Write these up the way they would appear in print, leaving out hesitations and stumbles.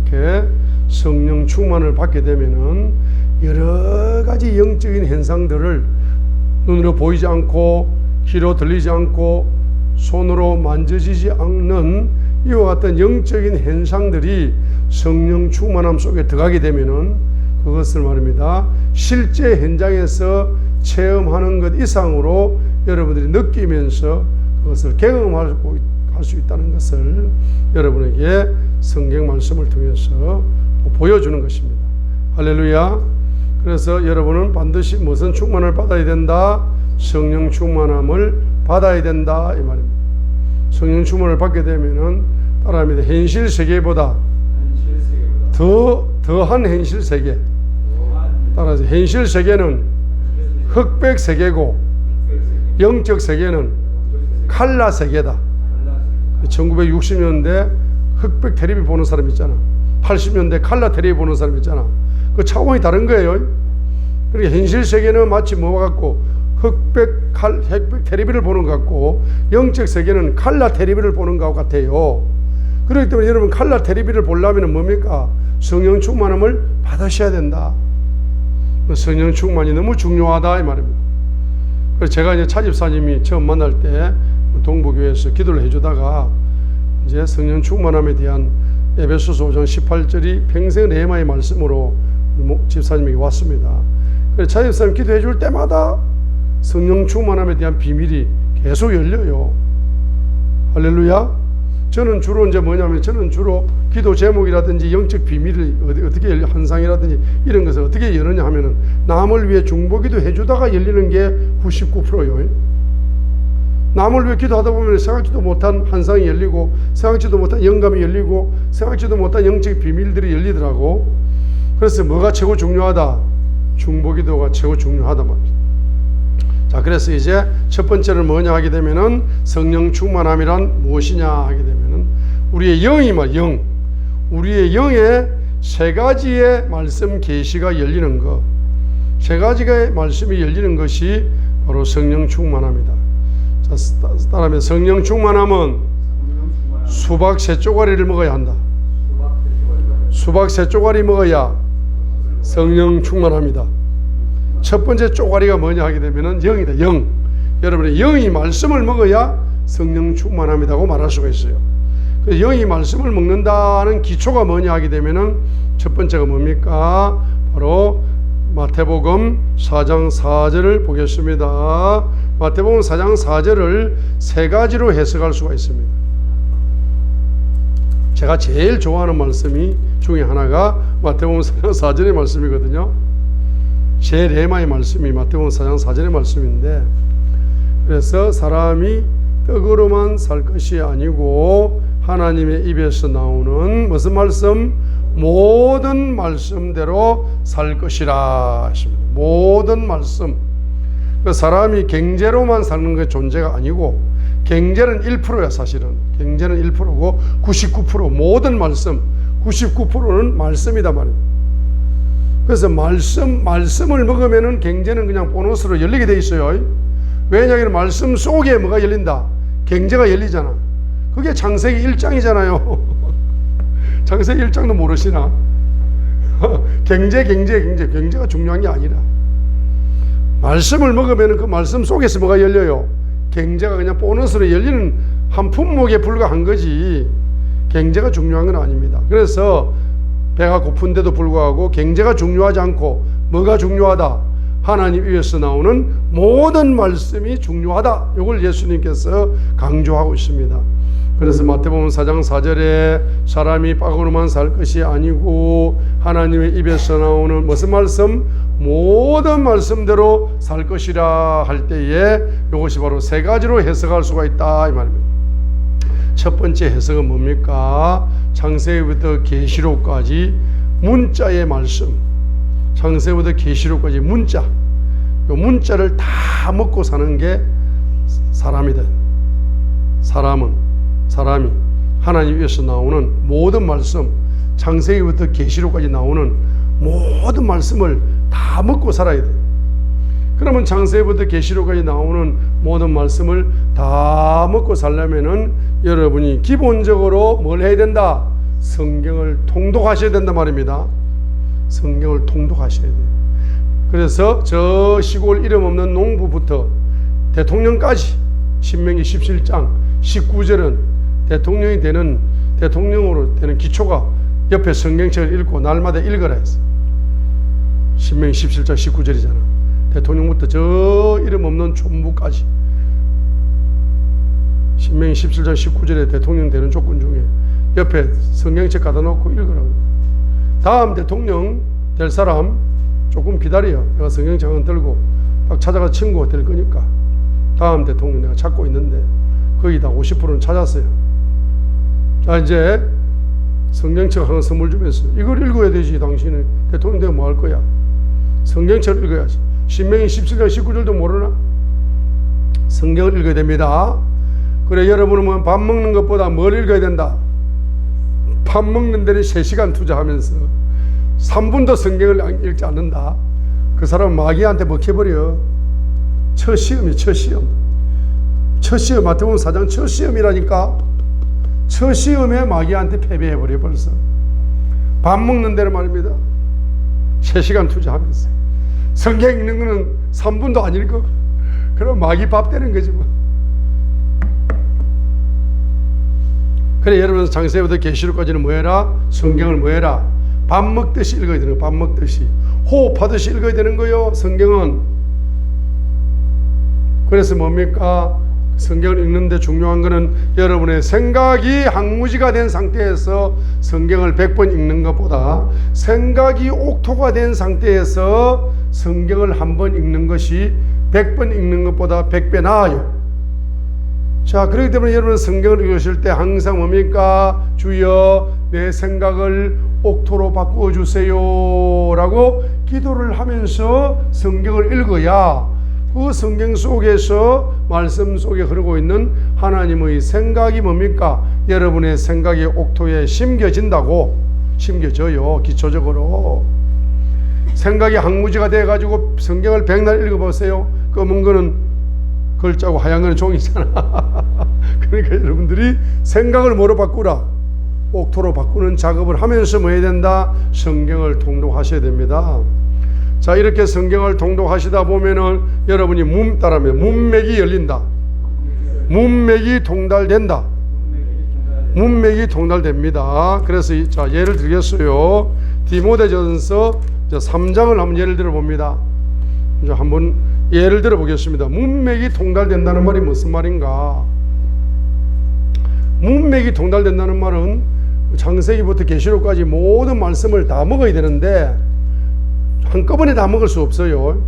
이렇게 성령 충만을 받게 되면은 여러 가지 영적인 현상들을 눈으로 보이지 않고 귀로 들리지 않고 손으로 만져지지 않는 이와 같은 영적인 현상들이 성령 충만함 속에 들어가게 되면은 그것을 말입니다. 실제 현장에서 체험하는 것 이상으로 여러분들이 느끼면서 그것을 경험할 수 있다는 것을 여러분에게 성경 말씀을 통해서 보여주는 것입니다. 할렐루야. 그래서 여러분은 반드시 무슨 충만을 받아야 된다? 성령 충만함을 받아야 된다 이 말입니다. 성령 충만을 받게 되면은 따라합니다. 현실 세계보다 더한 현실 세계. 따라서 현실 세계는 흑백 세계고 영적 세계는 칼라 세계다. 1960년대 흑백 텔레비 보는 사람 있잖아. 80년대 칼라 텔레비 보는 사람 있잖아. 그 차원이 다른 거예요. 그러니까 현실 세계는 마치 뭐와 같고 흑백 텔레비를 보는 것 같고 영적 세계는 칼라 텔레비를 보는 것 같아요. 그렇기 때문에 여러분 칼라 텔레비를 보려면 뭡니까? 성령 충만함을 받으셔야 된다. 성령 충만이 너무 중요하다 이 말입니다. 그래서 제가 이제 차집사님이 처음 만날 때 동부교회에서 기도를 해주다가 이제 성령 충만함에 대한 에베소서 5장 18절이 평생 레마의 말씀으로 집사님에게 왔습니다. 그래서 차집사님 기도해 줄 때마다 성령 충만함에 대한 비밀이 계속 열려요. 할렐루야. 저는 주로 이제 뭐냐면 저는 주로 기도 제목이라든지 영적 비밀을 어떻게 열려 환상이라든지 이런 것을 어떻게 여느냐 하면은 남을 위해 중보기도 해주다가 열리는 게 99%요. 남을 위해 기도하다 보면 생각지도 못한 환상이 열리고 생각지도 못한 영감이 열리고 생각지도 못한 영적 비밀들이 열리더라고. 그래서 뭐가 최고 중요하다? 중보기도가 최고 중요하다 말이야. 자, 그래서 이제 첫 번째는 뭐냐 하게 되면은 성령 충만함이란 무엇이냐 하게 되면은 우리의 영이 영. 우리의 영에 세 가지의 말씀 계시가 열리는 것. 세 가지의 말씀이 열리는 것이 바로 성령 충만함이다. 자, 따라하면 성령 충만함은 수박 세 쪼가리를 먹어야 한다. 수박 세 쪼가리 먹어야 성령 충만합니다. 첫 번째 쪼가리가 뭐냐 하게 되면은 영이다. 영. 여러분의 영이 말씀을 먹어야 성령 충만함이라고 말할 수가 있어요. 그래서 영이 말씀을 먹는다는 기초가 뭐냐 하게 되면은 첫 번째가 뭡니까? 바로 마태복음 4장 4절을 보겠습니다. 마태복음 4장 4절을 세 가지로 해석할 수가 있습니다. 제가 제일 좋아하는 말씀이 중에 하나가 마태복음 4장 4절의 말씀이거든요. 제 레마의 말씀이 마태복음 4장 4절의 말씀인데, 그래서 사람이 떡으로만 살 것이 아니고 하나님의 입에서 나오는 무슨 말씀? 모든 말씀대로 살 것이라 하십니다. 모든 말씀. 사람이 경제로만 사는 게 존재가 아니고 경제는 1%야 사실은. 경제는 1%고 99% 모든 말씀 99%는 말씀이다 말이에요. 그래서 말씀을 먹으면은 경제는 그냥 보너스로 열리게 돼 있어요. 왜냐하면 말씀 속에 뭐가 열린다? 경제가 열리잖아. 그게 창세기 1장이잖아요. 창세기 1장도 모르시나? 경제가 중요한 게 아니라 말씀을 먹으면 그 말씀 속에서 뭐가 열려요? 경제가 그냥 보너스로 열리는 한 품목에 불과한 거지 경제가 중요한 건 아닙니다. 그래서 배가 고픈데도 불구하고 경제가 중요하지 않고 뭐가 중요하다? 하나님 위에서 나오는 모든 말씀이 중요하다. 이걸 예수님께서 강조하고 있습니다. 그래서 마태복음 4장 4절에 사람이 빵으로만 살 것이 아니고 하나님의 입에서 나오는 무슨 말씀? 모든 말씀대로 살 것이라 할 때에 이것이 바로 세 가지로 해석할 수가 있다 이 말입니다. 첫 번째 해석은 뭡니까? 창세기부터 계시록까지 문자의 말씀. 창세기부터 계시록까지 문자. 이 문자를 다 먹고 사는 게 사람이다. 사람이 하나님 위에서 나오는 모든 말씀, 창세기부터 계시록까지 나오는 모든 말씀을 다 먹고 살아야 돼. 그러면 창세기부터 계시록까지 나오는 모든 말씀을 다 먹고 살려면은 여러분이 기본적으로 뭘 해야 된다? 성경을 통독하셔야 된단 말입니다. 성경을 통독하셔야 돼요. 그래서 저 시골 이름 없는 농부부터 대통령까지 신명기 17장 19절은 대통령으로 되는 기초가 옆에 성경책을 읽고 날마다 읽어라 했어요. 신명기 17장 19절이잖아. 대통령부터 저 이름 없는 촌부까지 신명기 17장 19절에 대통령 되는 조건 중에 옆에 성경책 갖다 놓고 읽으라고. 다음 대통령 될 사람 조금 기다려. 내가 성경책은 들고 딱 찾아가 친구가 될 거니까. 다음 대통령 내가 찾고 있는데 거의 다 50%는 찾았어요. 자, 이제 성경책 하나 선물 주면서 이걸 읽어야 되지. 당신은 대통령 되면 뭐 할 거야? 성경책을 읽어야지. 신명기 17장 19절도 모르나? 성경을 읽어야 됩니다. 그래, 여러분은 밥 먹는 것보다 뭘 읽어야 된다? 밥 먹는 데는 3시간 투자하면서 3분도 성경을 읽지 않는다. 그 사람은 마귀한테 먹혀버려. 첫 시험이 첫 시험. 첫 시험, 마태복음 4장 첫 시험이라니까. 첫 시험에 마귀한테 패배해버려 벌써. 밥 먹는 데는 말입니다. 3시간 투자하면서 성경 읽는 거는 3분도 안 읽어. 그럼 마귀 밥 되는 거지 뭐. 그래, 여러분 창세기부터 계시록까지는 뭐 해라? 성경을 뭐 해라? 밥 먹듯이 읽어야 되는 거예요. 밥 먹듯이 호흡하듯이 읽어야 되는 거예요. 성경은. 그래서 뭡니까? 성경을 읽는데 중요한 거는 여러분의 생각이 항무지가 된 상태에서 성경을 100번 읽는 것보다 생각이 옥토가 된 상태에서 성경을 한 번 읽는 것이 100번 읽는 것보다 100배 나아요. 자, 그렇기 때문에 여러분 성경을 읽으실 때 항상 뭡니까? 주여 내 생각을 옥토로 바꾸어주세요 라고 기도를 하면서 성경을 읽어야 그 성경 속에서 말씀 속에 흐르고 있는 하나님의 생각이 뭡니까? 여러분의 생각의 옥토에 심겨진다고. 심겨져요. 기초적으로 생각이 항무지가 돼가지고 성경을 100날 읽어보세요. 검은 거는 글자고 하얀 거는 종이잖아. 그러니까 여러분들이 생각을 뭐로 바꾸라? 옥토로 바꾸는 작업을 하면서 뭐 해야 된다? 성경을 통독하셔야 됩니다. 자, 이렇게 성경을 통독하시다 보면은 여러분이 따라하면 문맥이 열린다. 문맥이 통달된다. 문맥이 통달됩니다. 그래서 자, 예를 들겠어요. 디모데전서 3장을 한번 예를 들어 봅니다. 이제 한번 예를 들어 보겠습니다. 문맥이 통달된다는 말이 무슨 말인가? 문맥이 통달된다는 말은 창세기부터 계시록까지 모든 말씀을 다 먹어야 되는데 한꺼번에 다 먹을 수 없어요.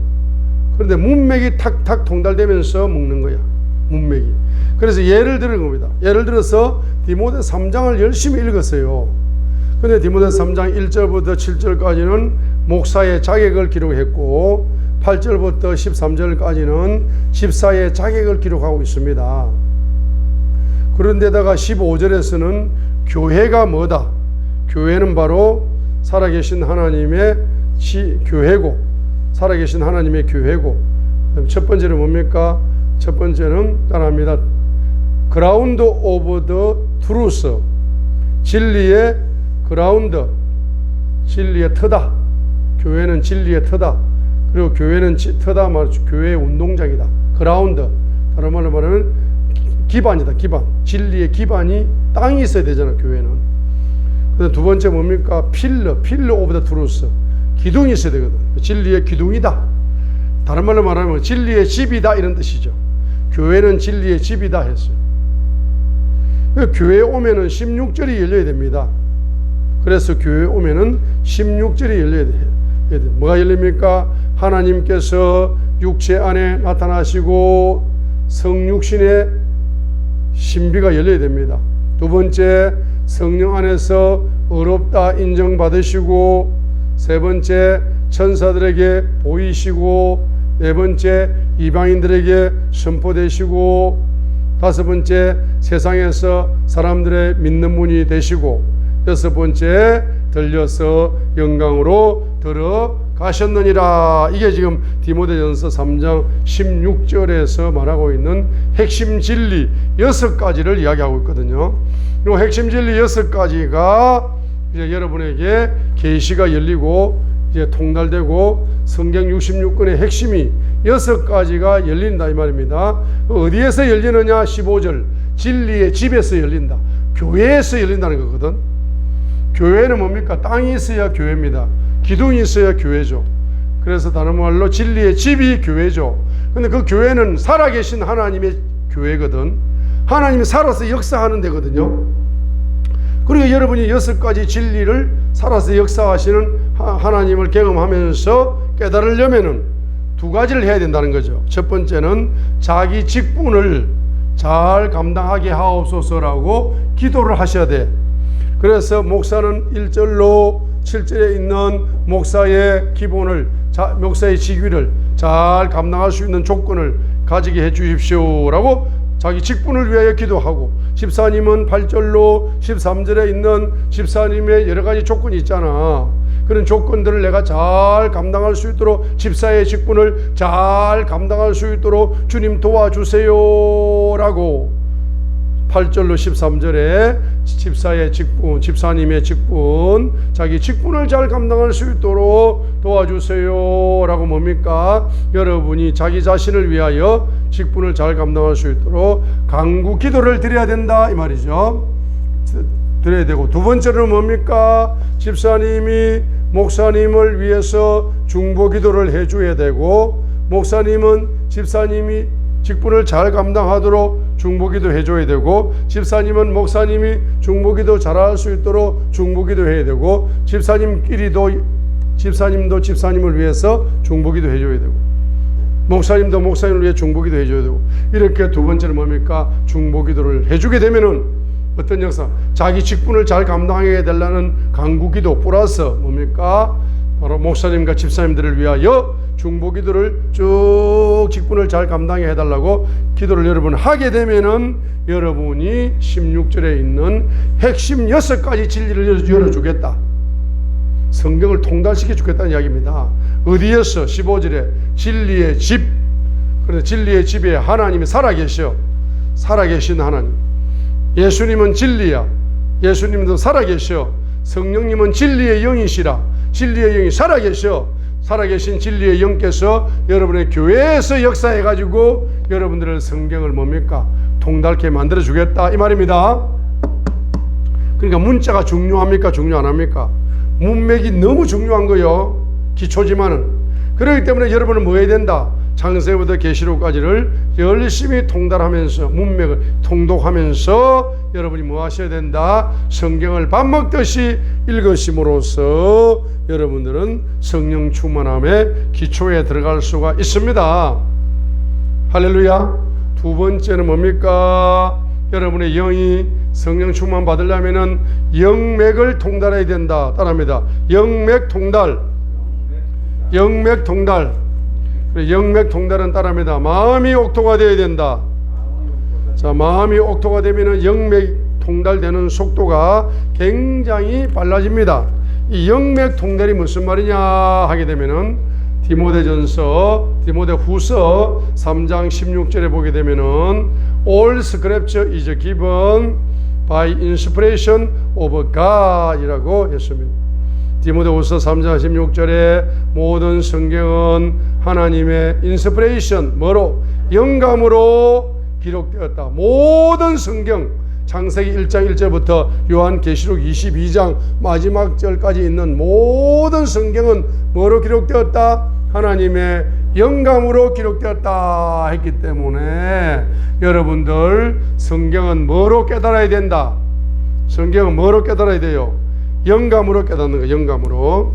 그런데 문맥이 탁탁 통달되면서 먹는 거야. 문맥이. 그래서 예를 들은 겁니다. 예를 들어서 디모데 3장을 열심히 읽었어요. 그런데 디모데 3장 1절부터 7절까지는 목사의 자격을 기록했고 8절부터 13절까지는 집사의 자격을 기록하고 있습니다. 그런데다가 15절에서는 교회가 뭐다? 교회는 바로 살아계신 하나님의 교회고, 살아계신 하나님의 교회고, 첫 번째는 뭡니까? 첫 번째는 따라합니다. 그라운드 오브 더 트루스, 진리의 그라운드, 진리의 터다. 교회는 진리의 터다. 그리고 교회는 터다 말 교회의 운동장이다. 그라운드, 다른 말로 말하면 기반이다. 기반, 진리의 기반이 땅이 있어야 되잖아. 교회는. 그다음 두 번째 뭡니까? 필러 오브 더 트루스, 기둥이 있어야 되거든. 진리의 기둥이다. 다른 말로 말하면 진리의 집이다 이런 뜻이죠. 교회는 진리의 집이다 했어요. 교회에 오면은 16절이 열려야 됩니다. 그래서 교회에 오면은 16절이 열려야 돼요. 뭐가 열립니까? 하나님께서 육체 안에 나타나시고 성육신의 신비가 열려야 됩니다. 두 번째, 성령 안에서 의롭다 인정받으시고, 세 번째, 천사들에게 보이시고, 네 번째, 이방인들에게 선포되시고, 다섯 번째, 세상에서 사람들의 믿는 분이 되시고, 여섯 번째, 들려서 영광으로 들어가시고 가셨느니라. 이게 지금 디모데전서 3장 16절에서 말하고 있는 핵심 진리 6가지를 이야기하고 있거든요. 이 핵심 진리 6가지가 이제 여러분에게 계시가 열리고 이제 통달되고 성경 66권의 핵심이 6가지가 열린다 이 말입니다. 어디에서 열리느냐? 15절 진리의 집에서 열린다. 교회에서 열린다는 거거든. 교회는 뭡니까? 땅이 있어야 교회입니다. 기둥이 있어야 교회죠. 그래서 다른 말로 진리의 집이 교회죠. 근데 그 교회는 살아계신 하나님의 교회거든. 하나님이 살아서 역사하는 데거든요. 그리고 여러분이 6가지 진리를 살아서 역사하시는 하나님을 경험하면서 깨달으려면은 2가지를 해야 된다는 거죠. 첫 번째는 자기 직분을 잘 감당하게 하옵소서라고 기도를 하셔야 돼. 그래서 목사는 1절로 7절에 있는 목사의 기본을, 목사의 직위를 잘 감당할 수 있는 조건을 가지게 해 주십시오라고 자기 직분을 위하여 기도하고, 집사님은 8절로 13절에 있는 집사님의 여러 가지 조건이 있잖아. 그런 조건들을 내가 잘 감당할 수 있도록, 집사의 직분을 잘 감당할 수 있도록 주님 도와주세요라고 8절로 13절에 집사의 직분, 집사님의 직분, 자기 직분을 잘 감당할 수 있도록 도와주세요라고 뭡니까? 여러분이 자기 자신을 위하여 직분을 잘 감당할 수 있도록 간구 기도를 드려야 된다 이 말이죠. 드려야 되고, 2번째로는 뭡니까? 집사님이 목사님을 위해서 중보 기도를 해줘야 되고, 목사님은 집사님이 직분을 잘 감당하도록 중보기도 해줘야 되고, 집사님은 목사님이 중보기도 잘할 수 있도록 중보기도 해야 되고, 집사님끼리도 집사님도 집사님을 위해서 중보기도 해줘야 되고, 목사님도 목사님을 위해 중보기도 해줘야 되고, 이렇게 2번째는 뭡니까? 중보기도를 해주게 되면은 어떤 역사? 자기 직분을 잘 감당하게 되려는 간구기도 플러스 뭡니까? 바로 목사님과 집사님들을 위하여 중보기도를 쭉 직분을 잘 감당해 해달라고 기도를 여러분 하게 되면은 여러분이 16절에 있는 핵심 6가지 진리를 열어주겠다. 성경을 통달시켜 주겠다는 이야기입니다. 어디에서? 15절에 진리의 집. 그래서 진리의 집에 하나님이 살아계셔. 살아계신 하나님. 예수님은 진리야. 예수님도 살아계셔. 성령님은 진리의 영이시라. 진리의 영이 살아계셔. 살아계신 진리의 영께서 여러분의 교회에서 역사해가지고 여러분들의 성경을 뭡니까? 통달케 만들어 주겠다 이 말입니다. 그러니까 문자가 중요합니까? 중요 안 합니까? 문맥이 너무 중요한 거요. 기초지만은. 그렇기 때문에 여러분은 뭐 해야 된다? 창세부터 계시록까지를 열심히 통달하면서 문맥을 통독하면서 여러분이 뭐 하셔야 된다? 성경을 밥 먹듯이 읽으심으로써 여러분들은 성령 충만함의 기초에 들어갈 수가 있습니다. 할렐루야. 2번째는 뭡니까? 여러분의 영이 성령 충만 받으려면은 영맥을 통달해야 된다. 따라합니다. 영맥 통달. 영맥 통달. 영맥 통달은 따라합니다. 마음이 옥토가 되어야 된다. 자, 마음이 옥토가 되면은 영맥 통달되는 속도가 굉장히 빨라집니다. 이 영맥 통달이 무슨 말이냐 하게 되면은 디모데후서 3장 16절에 보게 되면은 All Scripture is given by inspiration of God이라고 했습니다. 디모데후서 3장 16절에 모든 성경은 하나님의 인스피레이션, 뭐로? 영감으로 기록되었다. 모든 성경, 창세기 1장 1절부터 요한계시록 22장 마지막 절까지 있는 모든 성경은 뭐로 기록되었다? 하나님의 영감으로 기록되었다 했기 때문에 여러분들 성경은 뭐로 깨달아야 된다? 성경은 뭐로 깨달아야 돼요? 영감으로 깨닫는 거예요.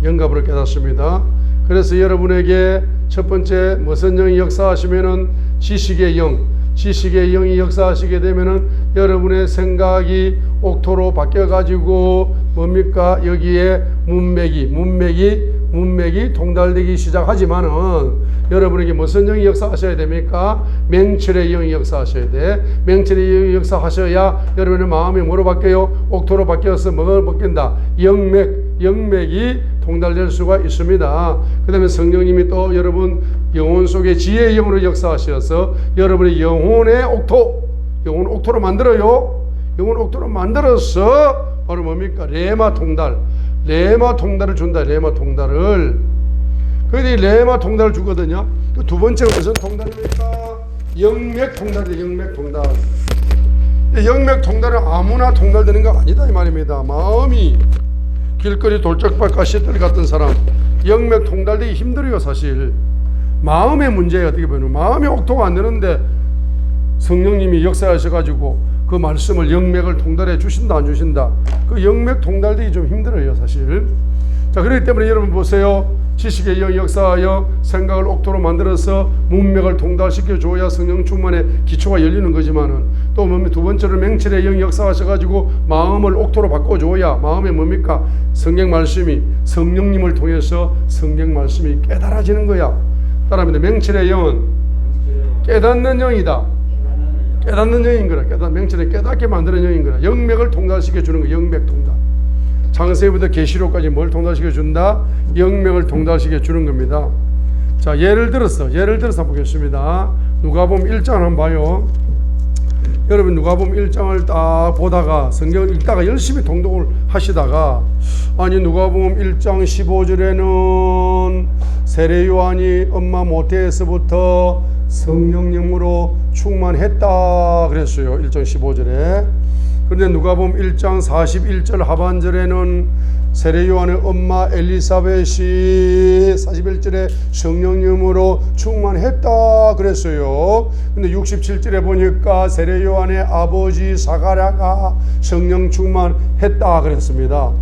영감으로 깨닫습니다. 그래서 여러분에게 첫 번째 무슨 영이 역사하시면은 지식의 영이 역사하시게 되면은 여러분의 생각이 옥토로 바뀌어 가지고 뭡니까? 여기에 문맥이 통달되기 시작하지만은 여러분에게 무슨 영이 역사하셔야 됩니까? 맹철의 영이 역사하셔야 돼. 맹철의 영이 역사하셔야 여러분의 마음이 뭐로 바뀌어요? 옥토로 바뀌어서 뭐가 바뀐다? 영맥이 통달될 수가 있습니다. 그 다음에 성령님이 또 여러분 영혼 속에 지혜의 영으로 역사하셔서 여러분의 영혼의 옥토, 영혼 옥토로 만들어요. 영혼 옥토로 만들어서 바로 뭡니까? 레마 통달, 레마 통달을 준다. 레마 통달을. 그런데 레마 통달을 주거든요. 그 두 번째가 무슨 통달입니까? 영맥 통달이에요. 영맥 통달. 영맥 통달은 아무나 통달되는 거 아니다 이 말입니다. 마음이 길거리 돌짝밭 가시떨 같은 사람 영맥 통달되기 힘들어요. 사실 마음의 문제예요. 어떻게 보면 마음이 옥토가 안 되는데 성령님이 역사하셔가지고 그 말씀을 영맥을 통달해 주신다 안 주신다, 그 영맥 통달되기 좀 힘들어요 사실. 자, 그렇기 때문에 여러분 보세요. 지식의 영 역사하여 생각을 옥토로 만들어서 문맥을 통달시켜 줘야 성령 충만의 기초가 열리는 거지만은, 또 두 번째로 맹철의 영 역사하셔가지고 마음을 옥토로 바꿔줘야 마음에 뭡니까? 성경 말씀이 성령님을 통해서 성경 말씀이 깨달아지는 거야. 따라합니다. 맹철의 영은 깨닫는 영이다. 깨닫는 영인 거라. 맹철의 깨닫게 만드는 영인 거라. 영맥을 통달시켜 주는 거. 영맥 통달. 창세기부터 계시록까지 뭘 통달시켜 준다? 영맥을 통달시켜 주는 겁니다. 자, 예를 들어서 보겠습니다. 누가복음 1장 한번 봐요. 여러분 누가복음 1장을 딱 보다가 성경을 읽다가 열심히 통독을 하시다가, 아니 누가복음 1장 15절에는 세례 요한이 엄마 모태에서부터 성령님으로 충만했다 그랬어요. 1장 15절에. 그런데 누가복음 1장 41절 하반절에는 세례 요한의 엄마 엘리사벳이 41절에 성령님으로 충만했다 그랬어요. 근데 67절에 보니까 세례 요한의 아버지 사가랴가 성령 충만했다 그랬습니다.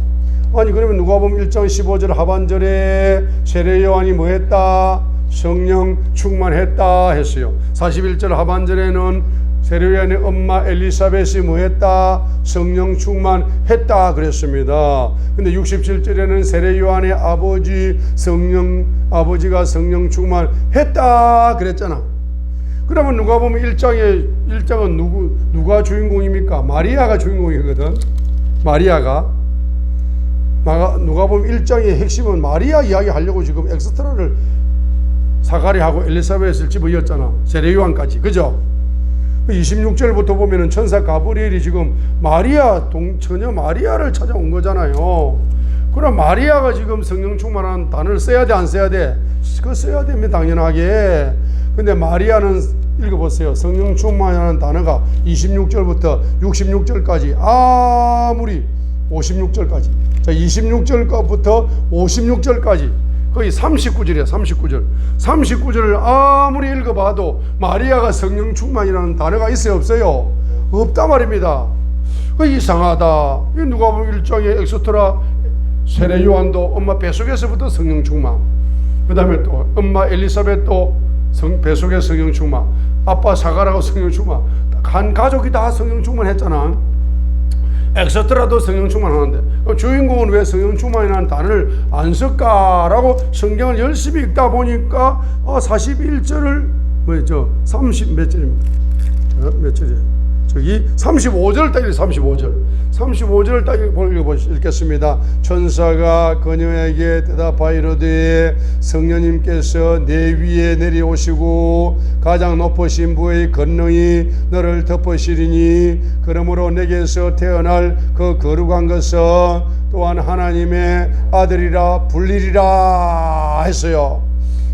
아니 그러면 누가복음 1장 15절 하반절에 세례 요한이 뭐 했다? 성령 충만했다 했어요. 41절 하반절에는 세례 요한의 엄마 엘리사벳이 뭐 했다? 성령 충만했다 그랬습니다. 근데 67절에는 세례 요한의 아버지가 성령 충만했다 그랬잖아. 그러면 누가복음 1장은 누가 주인공입니까? 마리아가 주인공이거든. 누가복음 1장의 핵심은 마리아 이야기 하려고 지금 엑스트라를 사가랴하고 엘리사벳을 집어넣었잖아. 세례 요한까지. 그죠? 26절부터 보면은 천사 가브리엘이 지금 처녀 마리아를 찾아온 거잖아요. 그럼 마리아가 지금 성령 충만한 단어를 써야 돼, 안 써야 돼? 그거 써야 됩니다, 당연하게. 근데 마리아는 읽어보세요. 성령 충만한 단어가 26절부터 66절까지, 아무리 56절까지. 자, 26절부터 56절까지. 거의 39절이야. 39절을 아무리 읽어봐도 마리아가 성령 충만이라는 단어가 있어요, 없어요? 없다 말입니다. 이상하다. 누가복음 1장의 엑스트라 세례 요한도 엄마 뱃속에서부터 성령 충만, 그 다음에 또 엄마 엘리사벳도 뱃속에 성령 충만, 아빠 사가랴가 성령 충만, 한 가족이 다 성령 충만했잖아. 엑스트라도 성령 충만하는데 주인공은 왜 성령 충만이라는 단어를 안 쓸까라고 성경을 열심히 읽다 보니까 41절을 30 몇 절입니다. 몇 절이에요? 저기 35절 딱 35절을 딱 읽겠습니다. 천사가 그녀에게 대답하이르되 성령님께서 내 위에 내려오시고 가장 높으신 부의 권능이 너를 덮으시리니 그러므로 내게서 태어날 그 거룩한 것은 또한 하나님의 아들이라 불리리라 했어요.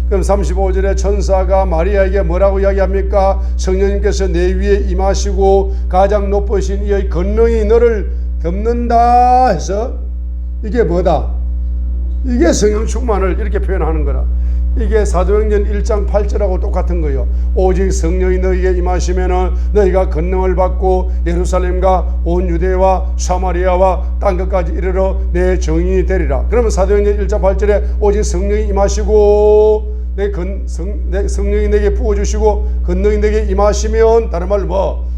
그럼 35절에 천사가 마리아에게 뭐라고 이야기합니까? 성령님께서 내 위에 임하시고 가장 높으신 이의 권능이 너를 덮는다 해서 이게 뭐다? 이게 성령 충만을 이렇게 표현하는 거라. 이게 사도행전 1장 8절하고 똑같은 거예요. 오직 성령이 너희에게 임하시면은 너희가 권능을 받고 예루살렘과 온 유대와 사마리아와 땅 끝까지 이르러 내 증인이 되리라. 그러면 사도행전 1장 8절에 오직 성령이 임하시고 내 성령이 내게 부어주시고 권능이 내게 임하시면, 다른 말로 뭐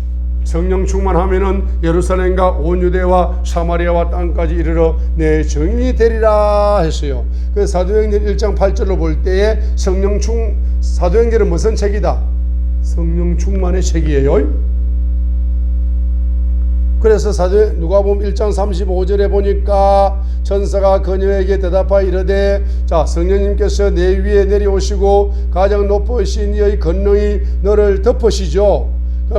성령 충만하면은 예루살렘과 온 유대와 사마리아와 땅까지 이르러 내 증인이 되리라 했어요. 그 사도행전 1장 8절로 볼 때에 사도행전은 무슨 책이다? 성령 충만의 책이에요. 그래서 누가복음 1장 35절에 보니까 천사가 그녀에게 대답하여 이르되 자 성령님께서 내 위에 내려오시고 가장 높으신 이의 권능이 너를 덮으시죠.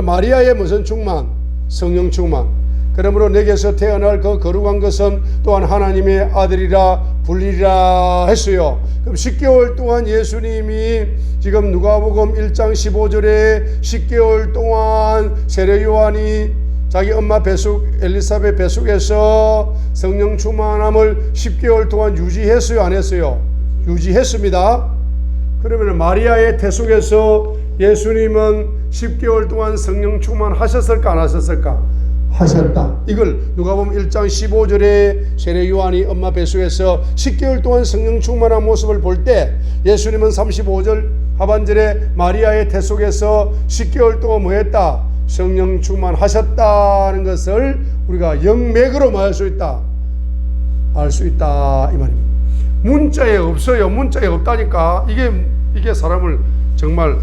마리아의 무슨 충만? 성령 충만. 그러므로 내게서 태어날 그 거룩한 것은 또한 하나님의 아들이라 불리리라 했어요. 그럼 10개월 동안 예수님이 지금 누가복음 1장 15절에 10개월 동안 세례 요한이 자기 엄마 뱃속 엘리사벳 뱃속에서 성령 충만함을 10개월 동안 유지했어요, 안 했어요? 유지했습니다. 그러면 마리아의 태 속에서 예수님은 10개월 동안 성령 충만하셨을까 안 하셨을까? 하셨다. 이걸 누가복음 1장 15절에 세례 요한이 엄마 뱃속에서 10개월 동안 성령 충만한 모습을 볼 때 예수님은 35절 하반절에 마리아의 태 속에서 10개월 동안 뭐 했다? 성령 충만하셨다는 것을 우리가 영맥으로 뭐 할 수 있다? 알 수 있다 이 말입니다. 문자에 없어요. 문자에 없다니까. 이게 사람을 정말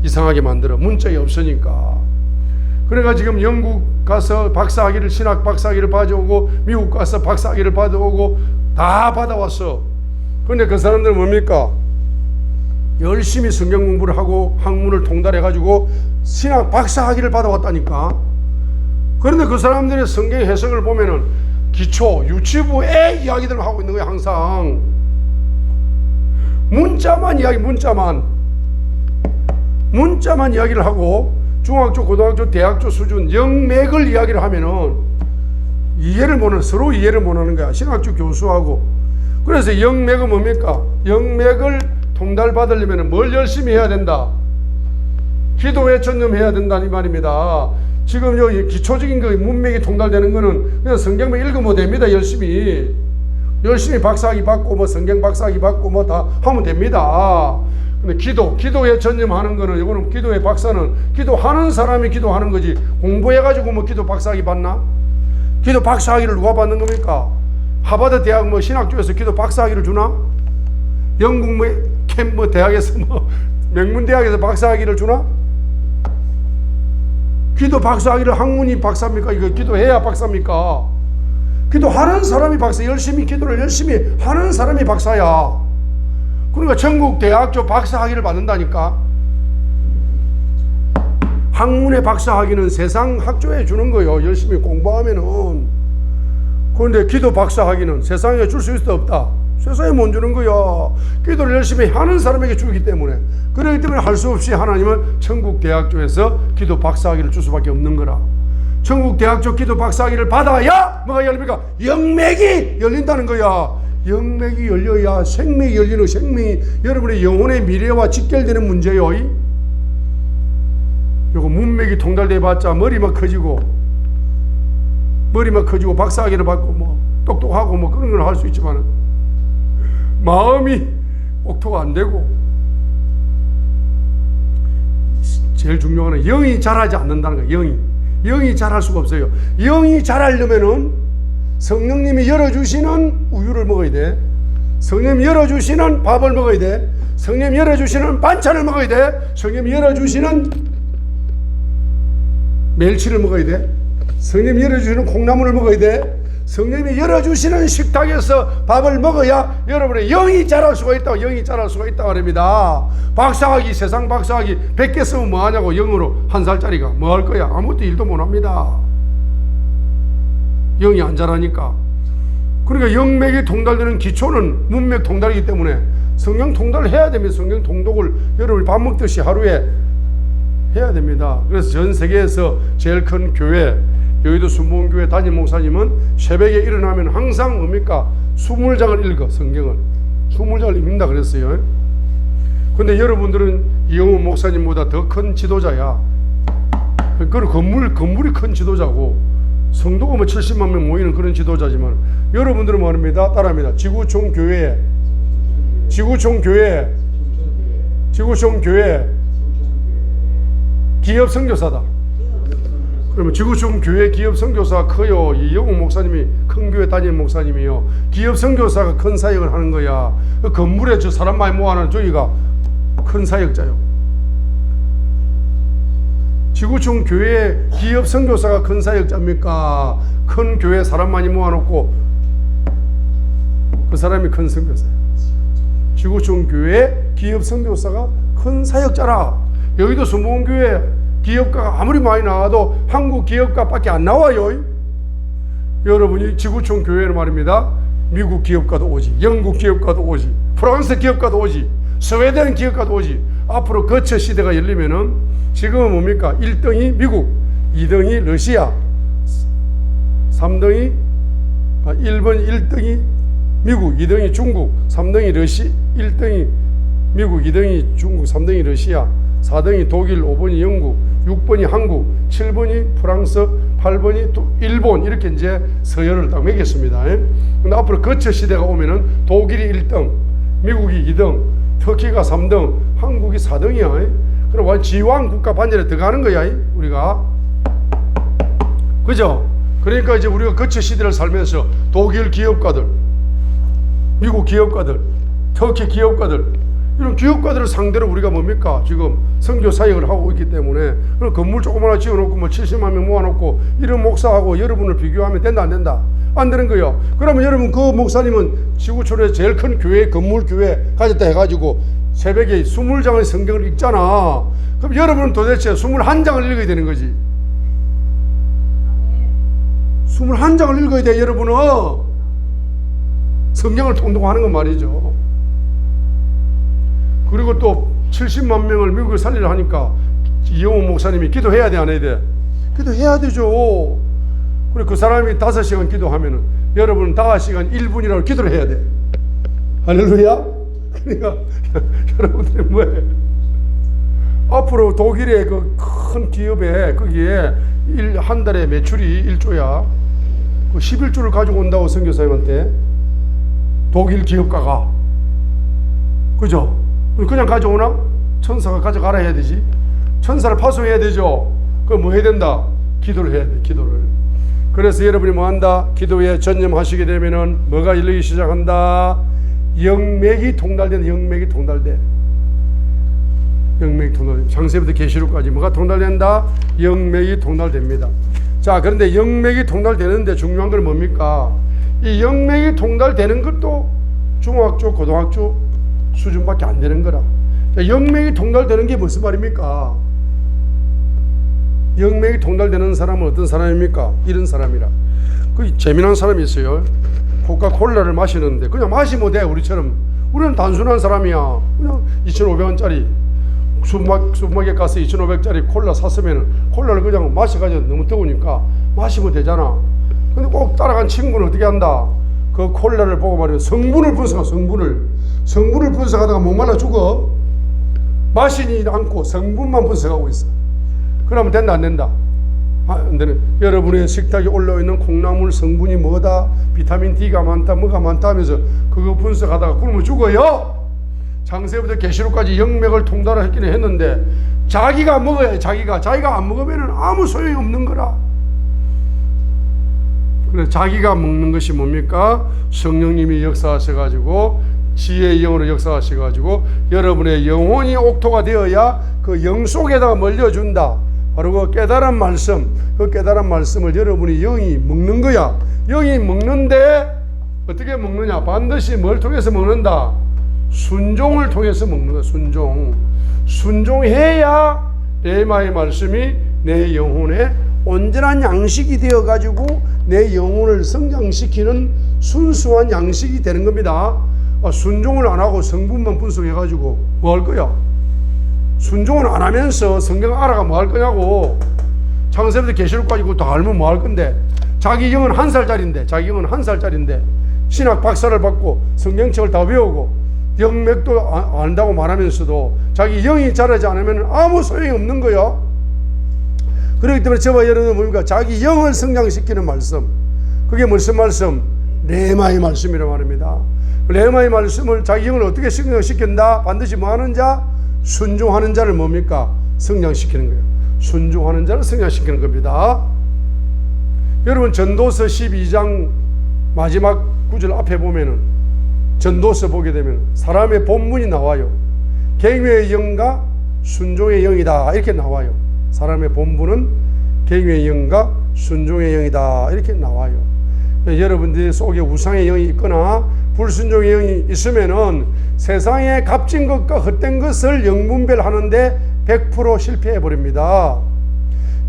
이상하게 만들어. 문자에 없으니까. 그래가 지금 영국 가서 박사학위를 신학 박사학위를 받아오고 미국 가서 박사학위를 받아오고 다 받아왔어. 그런데 그 사람들은 뭡니까? 열심히 성경 공부를 하고 학문을 통달해가지고 신학 박사학위를 받아왔다니까. 그런데 그 사람들의 성경 해석을 보면은 기초 유치부의 이야기들을 하고 있는 거야. 항상 문자만 이야기를 하고 중학교, 고등학교, 대학교 수준 영맥을 이야기를 하면은 서로 이해를 못하는 거야. 신학교 교수하고. 그래서 영맥은 뭡니까? 영맥을 통달받으려면 뭘 열심히 해야 된다? 기도에 전념해야 된다는 말입니다. 지금 여기 기초적인 그 문맥이 통달되는 거는 그냥 성경만 읽으면 됩니다. 열심히 박사학위 받고 뭐 성경 박사학위 받고 뭐 다 하면 됩니다. 근데 기도에 전념하는 거는, 이거는 기도의 박사는 기도하는 사람이 기도하는 거지, 공부해가지고 뭐 기도 박사학위 받나? 기도 박사학위를 누가 받는 겁니까? 하버드 대학 뭐 신학교에서 기도 박사학위를 주나? 영국 뭐 대학에서 뭐 명문대학에서 박사학위를 주나? 기도 박사학위를 학문이 박사입니까? 이거 기도해야 박사입니까? 기도하는 사람이 박사, 기도를 열심히 하는 사람이 박사야. 그러니까 전국 대학교 박사학위를 받는다니까. 학문의 박사학위는 세상 학교에 주는 거예요. 열심히 공부하면은. 그런데 기도 박사학위는 세상에 줄 수 있어 없다? 세상에 못 주는 거야. 기도를 열심히 하는 사람에게 주기 때문에. 그렇기 때문에 할 수 없이 하나님은 천국 대학교에서 기도 박사학위를 줄 수밖에 없는 거라. 천국 대학교 기도 박사학위를 받아야 뭐가 열립니까? 영맥이 열린다는 거야. 영맥이 열려야 생명이 열리는, 생명이 여러분의 영혼의 미래와 직결되는 문제요. 요거 문맥이 통달돼 봤자 머리만 커지고 박사학위를 받고 뭐 똑똑하고 뭐 그런 걸 할 수 있지만 마음이 복토가 안 되고, 제일 중요한 건 영이 자라지 않는다는 거예요. 영이 자랄 수가 없어요. 영이 자라려면은 성령님이 열어주시는 우유를 먹어야 돼. 성령님이 열어주시는 밥을 먹어야 돼. 성령님이 열어주시는 반찬을 먹어야 돼. 성령님이 열어주시는 멸치를 먹어야 돼. 성령님이 열어주시는 콩나물을 먹어야 돼. 성령님이 열어주시는 식탁에서 밥을 먹어야 여러분의 영이 자랄 수가 있다. 영이 자랄 수가 있다 말입니다. 박사학위, 세상 박사학위 100개 쓰면 뭐하냐고. 영어로 한 살짜리가 뭐 할 거야? 아무것도 일도 못합니다. 영이 안 자라니까. 그러니까 영맥이 통달되는 기초는 문맥 통달이기 때문에 성령 통달을 해야 됩니다. 성령 통독을 여러분이 밥 먹듯이 하루에 해야 됩니다. 그래서 전 세계에서 제일 큰 교회, 여의도 순복음교회 담임 목사님은 새벽에 일어나면 항상 뭡니까? 20장을 읽어. 성경을 20장을 읽는다 그랬어요. 근데 여러분들은 이영호 목사님보다 더 큰 지도자야. 그건 건물이 큰 지도자고 성도가 뭐 70만 명 모이는 그런 지도자지만, 여러분들은 말입니다. 따라합니다. 지구촌 교회 기업 선교사다. 그러면 지구촌 교회 기업 선교사가 커요. 이영호 목사님이 큰 교회 담임 목사님이요. 기업 선교사가 큰 사역을 하는 거야. 그 건물에 저 사람 많이 모아놓은 저희가 큰 사역자요. 지구촌 교회 기업 선교사가 큰 사역자입니까? 큰 교회 사람 많이 모아놓고 그 사람이 큰 선교사예요. 지구촌 교회 기업 선교사가 큰 사역자라. 여기도 순복음교회 기업가가 아무리 많이 나와도 한국 기업가밖에 안 나와요. 여러분이 지구촌 교회는 말입니다. 미국 기업가도 오지, 영국 기업가도 오지, 프랑스 기업가도 오지, 스웨덴 기업가도 오지. 앞으로 거처 시대가 열리면은 지금은 뭡니까? 1등이 미국, 2등이 러시아, 3등이 1번 1등이 미국, 2등이 중국, 3등이 1등이 미국, 2등이 중국, 3등이 러시아, 4등이 독일, 5번이 영국, 6번이 한국, 7번이 프랑스, 8번이 또 일본, 이렇게 이제 서열을 딱 매겼습니다. 근데 앞으로 거처 시대가 오면은 독일이 1등, 미국이 2등, 터키가 3등, 한국이 4등이야. 그럼 완전 지왕 국가 반열에 들어가는 거야, 우리가. 그죠? 그러니까 이제 우리가 거처 시대를 살면서 독일 기업가들, 미국 기업가들, 터키 기업가들, 이런 기업가들을 상대로 우리가 뭡니까? 지금 선교 사역을 하고 있기 때문에 건물 조그마한 지어놓고 뭐 70만 명 모아놓고 이런 목사하고 여러분을 비교하면 된다 안 된다? 안 되는 거예요. 그러면 여러분 그 목사님은 지구촌에 제일 큰 교회, 건물 교회 가졌다 해가지고 새벽에 20장의 성경을 읽잖아. 그럼 여러분은 도대체 21장을 읽어야 되는 거지. 21장을 읽어야 돼, 여러분은. 성경을 통독하는 건 말이죠. 그리고 또 70만 명을 미국에 살리려 하니까 이영호 목사님이 기도해야 돼, 안 해야 돼? 기도해야 되죠. 그리고 그 사람이 5시간 기도하면은 여러분은 5시간 1분이라고 기도를 해야 돼. 할렐루야. 그러니까 여러분들이 뭐해? 앞으로 독일의 그 큰 기업에 거기에 한 달에 매출이 1조야. 그 11조를 가지고 온다고 선교사님한테. 독일 기업가가. 그죠? 그냥 가져오나? 천사가 가져가라 해야 되지. 천사를 파송해야 되죠. 그럼 뭐 해야 된다? 기도를 해야 돼, 기도를. 그래서 여러분이 뭐 한다? 기도에 전념하시게 되면은 뭐가 열리기 시작한다? 영맥이 통달된다. 영맥이 통달돼. 영맥이 통달돼. 창세부터 계시록까지 뭐가 통달된다? 영맥이 통달됩니다. 자, 그런데 영맥이 통달되는데 중요한 건 뭡니까? 이 영맥이 통달되는 것도 중학교, 고등학교 수준밖에 안 되는 거라. 영맥이 통달되는 게 무슨 말입니까? 영맥이 통달되는 사람은 어떤 사람입니까? 이런 사람이라. 그 재미난 사람이 있어요. 코카콜라를 마시는데 그냥 마시면 돼, 우리처럼. 우리는 단순한 사람이야. 그냥 2,500원짜리 슈퍼마켓 가서 2,500원짜리 콜라 샀으면 콜라를 그냥 마셔가지고 너무 더우니까 마시면 되잖아. 근데 꼭 따라간 친구는 어떻게 한다? 그 콜라를 보고 말이야, 성분을 분석하, 성분을 분석하다가 목말라 죽어. 마시지 않고 성분만 분석하고 있어. 그러면 된다 안 된다? 안 되는. 여러분의 식탁에 올라있는 콩나물 성분이 뭐다, 비타민 D가 많다, 뭐가 많다 하면서 그거 분석하다가 굶어 죽어요. 창세부터 계시록까지 영맥을 통달했기는 했는데 자기가 먹어야. 자기가 안 먹으면 아무 소용이 없는 거라. 그래, 자기가 먹는 것이 뭡니까? 성령님이 역사하셔가지고 지혜의 영으로 역사하셔가지고 여러분의 영혼이 옥토가 되어야 그 영 속에다가 멀려준다. 바로 그 깨달은 말씀, 그 깨달은 말씀을 여러분이 영이 먹는 거야. 영이 먹는데 어떻게 먹느냐? 반드시 뭘 통해서 먹는다? 순종을 통해서 먹는 거야. 순종해야 레마의 말씀이 내 영혼에 온전한 양식이 되어가지고 내 영혼을 성장시키는 순수한 양식이 되는 겁니다. 순종을 안 하고 성분만 분석해가지고 뭐 할 거야? 순종을 안 하면서 성경 알아가 뭐 할 거냐고. 창세부터 계시록까지 그거 다 알면 뭐 할 건데. 자기 영은 1살짜리인데 신학 박사를 받고 성경책을 다 외우고 영맥도 안다고 말하면서도 자기 영이 자라지 않으면 아무 소용이 없는 거야. 그렇기 때문에 저와 여러분은 뭡니까? 자기 영을 성장시키는 말씀, 그게 무슨 말씀? 레마의 말씀이라고 말합니다. 레마의 말씀을 자기 영을 어떻게 성장시킨다? 반드시 뭐 하는 자? 순종하는 자를 뭡니까? 성장시키는 거예요. 순종하는 자를 성장시키는 겁니다. 여러분 전도서 12장 마지막 구절 앞에 보면은, 전도서 보게 되면 사람의 본문이 나와요. 경외의 영과 순종의 영이다 이렇게 나와요. 사람의 본분은 경외의 영과 순종의 영이다 이렇게 나와요. 여러분들 속에 우상의 영이 있거나 불순종의 영이 있으면은 세상에 값진 것과 헛된 것을 영분별하는데 100% 실패해 버립니다.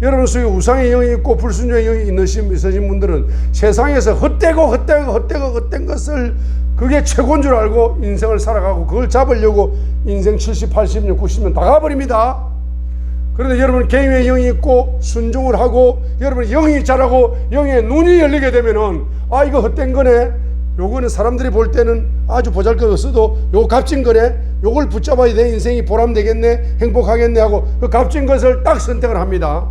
여러분 속에 우상의 영이 있고 불순종의 영이 있으신 분들은 세상에서 헛된 것을 그게 최고인 줄 알고 인생을 살아가고 그걸 잡으려고 인생 70, 80년, 90년 다 가버립니다. 그런데 여러분 계획의 영이 있고 순종을 하고 여러분 영이 자라고 영의 눈이 열리게 되면은 아 이거 헛된 거네, 요거는 사람들이 볼 때는 아주 보잘것없어도 요거 값진 거네, 요걸 붙잡아야 내 인생이 보람되겠네, 행복하겠네 하고 그 값진 것을 딱 선택을 합니다.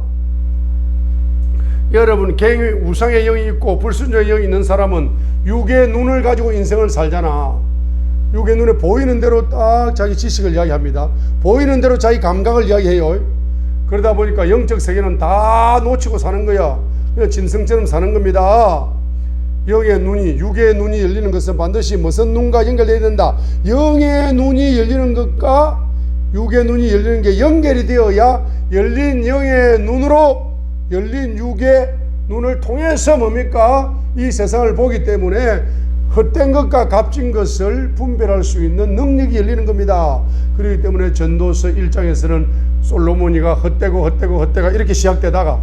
여러분 계획의 우상의 영이 있고 불순종의 영이 있는 사람은 육의 눈을 가지고 인생을 살잖아. 육의 눈에 보이는 대로 딱 자기 지식을 이야기합니다. 보이는 대로 자기 감각을 이야기해요. 그러다 보니까 영적 세계는 다 놓치고 사는 거야. 그냥 짐승처럼 사는 겁니다. 영의 눈이, 육의 눈이 열리는 것은 반드시 무슨 눈과 연결되어야 된다. 영의 눈이 열리는 것과 육의 눈이 열리는 게 연결이 되어야 열린 영의 눈으로 열린 육의 눈을 통해서 뭡니까? 이 세상을 보기 때문에 헛된 것과 값진 것을 분별할 수 있는 능력이 열리는 겁니다. 그렇기 때문에 전도서 1장에서는 솔로몬이가 헛되고 이렇게 시작되다가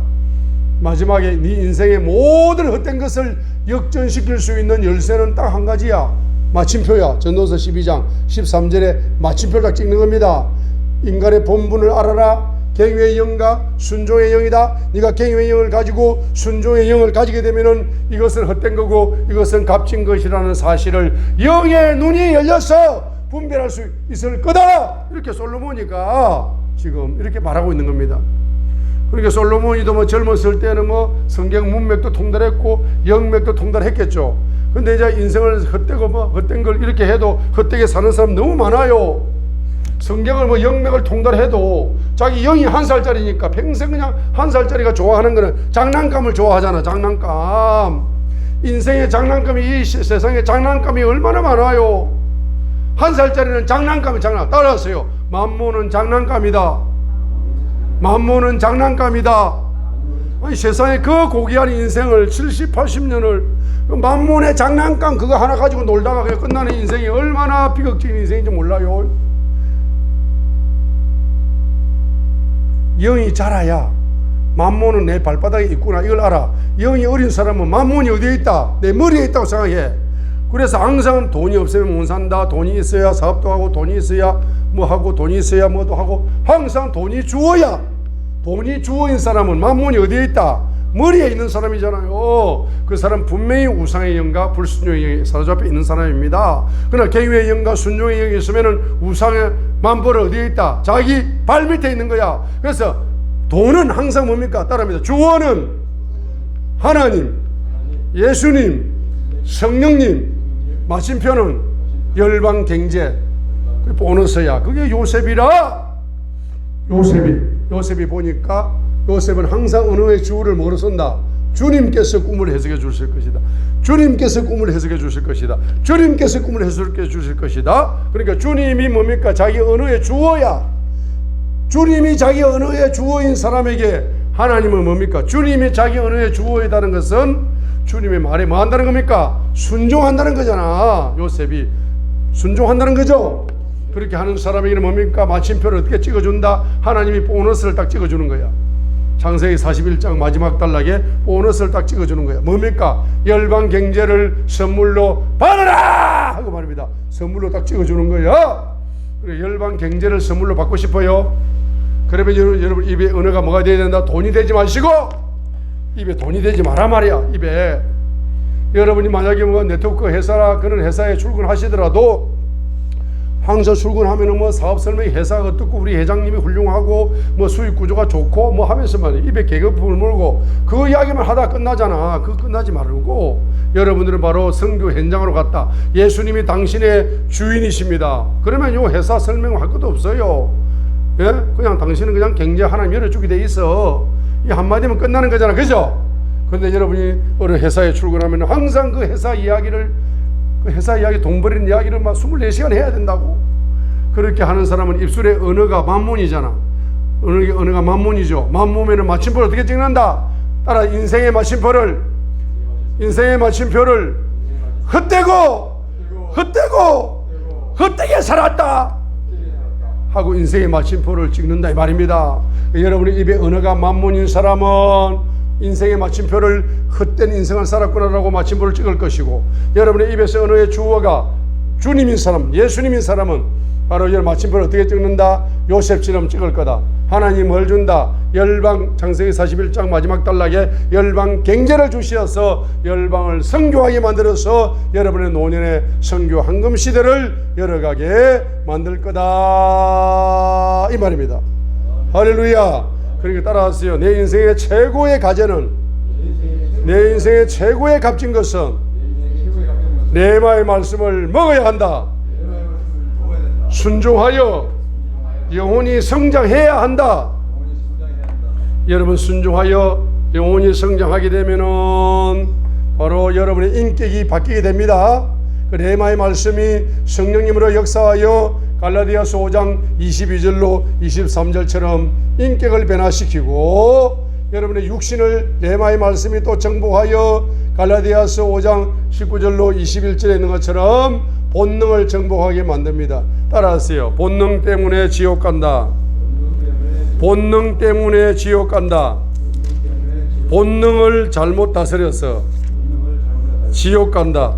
마지막에 네 인생의 모든 헛된 것을 역전시킬 수 있는 열쇠는 딱 한 가지야. 마침표야. 전도서 12장 13절에 마침표를 딱 찍는 겁니다. 인간의 본분을 알아라. 경외의 영과 순종의 영이다. 네가 경외의 영을 가지고 순종의 영을 가지게 되면은 이것은 헛된 거고 이것은 값진 것이라는 사실을 영의 눈이 열려서 분별할 수 있을 거다. 이렇게 솔로몬이가 지금 이렇게 말하고 있는 겁니다. 그러니까 솔로몬이도 뭐 젊었을 때는 뭐 성경 문맥도 통달했고 영맥도 통달했겠죠. 근데 이제 인생을 헛된 걸 이렇게 해도 헛되게 사는 사람 너무 많아요. 성경을 뭐 영맥을 통달해도 자기 영이 1살짜리니까 평생 그냥 1살짜리가 좋아하는 거는 장난감을 좋아하잖아. 장난감. 인생의 장난감이, 이 세상에 장난감이 얼마나 많아요. 1살짜리는 장난감이 따라하세요. 만모는 장난감이다. 만모는 장난감이다. 아니, 세상에 그 고귀한 인생을 70, 80년을 만몬의 장난감 그거 하나 가지고 놀다가 그냥 끝나는 인생이 얼마나 비극적인 인생인지 몰라요. 영이 자라야 만몬은 내 발바닥에 있구나 이걸 알아. 영이 어린 사람은 만몬이 어디에 있다? 내 머리에 있다고 생각해. 그래서 항상 돈이 없으면 못 산다. 돈이 있어야 사업도 하고 돈이 있어야 뭐 하고 돈이 있어야 뭐도 하고 항상 돈이 주어야. 돈이 주어인 사람은 만몬이 어디에 있다? 머리에 있는 사람이잖아요. 그 사람 분명히 우상의 영과 불순종의 영에 사로잡혀 있는 사람입니다. 그러나 경외의 영과 순종의 영이 있으면은 우상의 만보를 어디에 있다? 자기 발 밑에 있는 거야. 그래서 돈은 항상 뭡니까? 따라합니다. 주어는 하나님, 예수님, 성령님, 마침표는 열방 경제, 보너스야. 그게 요셉이라. 요셉이 보니까 요셉은 항상 어느 의 주를 뭐로 쓴다? 주님께서 꿈을 해석해 주실 것이다. 주님께서 꿈을 해석해 주실 것이다. 주님께서 꿈을 해석해 주실 것이다. 그러니까 주님이 뭡니까? 자기 언어의 주어야. 주님이 자기 언어의 주어인 사람에게 하나님은 뭡니까? 주님이 자기 언어의 주어이다는 것은 주님의 말에 뭐 한다는 겁니까? 순종한다는 거잖아. 요셉이 순종한다는 거죠. 그렇게 하는 사람에게는 뭡니까? 마침표를 어떻게 찍어준다? 하나님이 보너스를 딱 찍어주는 거야. 창세기 41장 마지막 단락에 보너스를 딱 찍어주는 거야. 뭡니까? 열방 경제를 선물로 받아라! 하고 말입니다. 선물로 딱 찍어주는 거야. 그래, 열방 경제를 선물로 받고 싶어요? 그러면 여러분 입에 언어가 뭐가 돼야 된다? 돈이 되지 마시고 입에 돈이 되지 마라 말이야. 입에. 여러분이 만약에 뭐 네트워크 회사나 그런 회사에 출근하시더라도 항상 출근하면은 뭐 사업 설명이 회사가 어떻고 우리 회장님이 훌륭하고 뭐 수익 구조가 좋고 뭐 하면서 말이야. 입에 계급품을 물고 그 이야기만 하다 끝나잖아. 그거 끝나지 말고 여러분들은 바로 선교 현장으로 갔다. 예수님이 당신의 주인이십니다. 그러면 요 회사 설명할 것도 없어요. 예? 그냥 당신은 그냥 경제 하나님 열어주게 돼 있어. 이 한마디면 끝나는 거잖아. 그죠? 그런데 여러분이 어느 회사에 출근하면 항상 그 회사 이야기를 그 회사 이야기, 돈 버리는 이야기를 막 24시간 해야 된다고. 그렇게 하는 사람은 입술의 언어가 만문이잖아. 언어가 만문이죠. 만문에는 마침표를 어떻게 찍는다? 따라 인생의 마침표를 인생의 마침표를 헛되게 살았다 하고 인생의 마침표를 찍는다 이 말입니다. 여러분의 입에 언어가 만문인 사람은 인생의 마침표를 헛된 인생을 살았구나라고 마침표를 찍을 것이고, 여러분의 입에서 언어의 주어가 주님인 사람, 예수님인 사람은 바로 이 마침표를 어떻게 찍는다? 요셉처럼 찍을 거다. 하나님 뭘 준다? 열방, 창세기 41장 마지막 단락에 열방 경제를 주시어서 열방을 선교하게 만들어서 여러분의 노년의 선교 황금 시대를 열어가게 만들 거다 이 말입니다. 할렐루야. 그러니까 따라하세요. 내 인생의 최고의 가제는, 내 인생의 최고의 값진 것은 레마의 말씀을 먹어야 한다. 순종하여 영혼이 성장해야 한다. 여러분 순종하여 영혼이 성장하게 되면은 바로 여러분의 인격이 바뀌게 됩니다. 그 레마의 말씀이 성령님으로 역사하여 갈라디아서 5장 22절로 23절처럼 인격을 변화시키고, 여러분의 육신을 레마의 말씀이 또 정복하여 갈라디아서 5장 19절로 21절에 있는 것처럼 본능을 정복하게 만듭니다. 따라하세요. 본능 때문에 지옥 간다. 본능 때문에 지옥 간다. 본능을 잘못 다스려서 지옥 간다.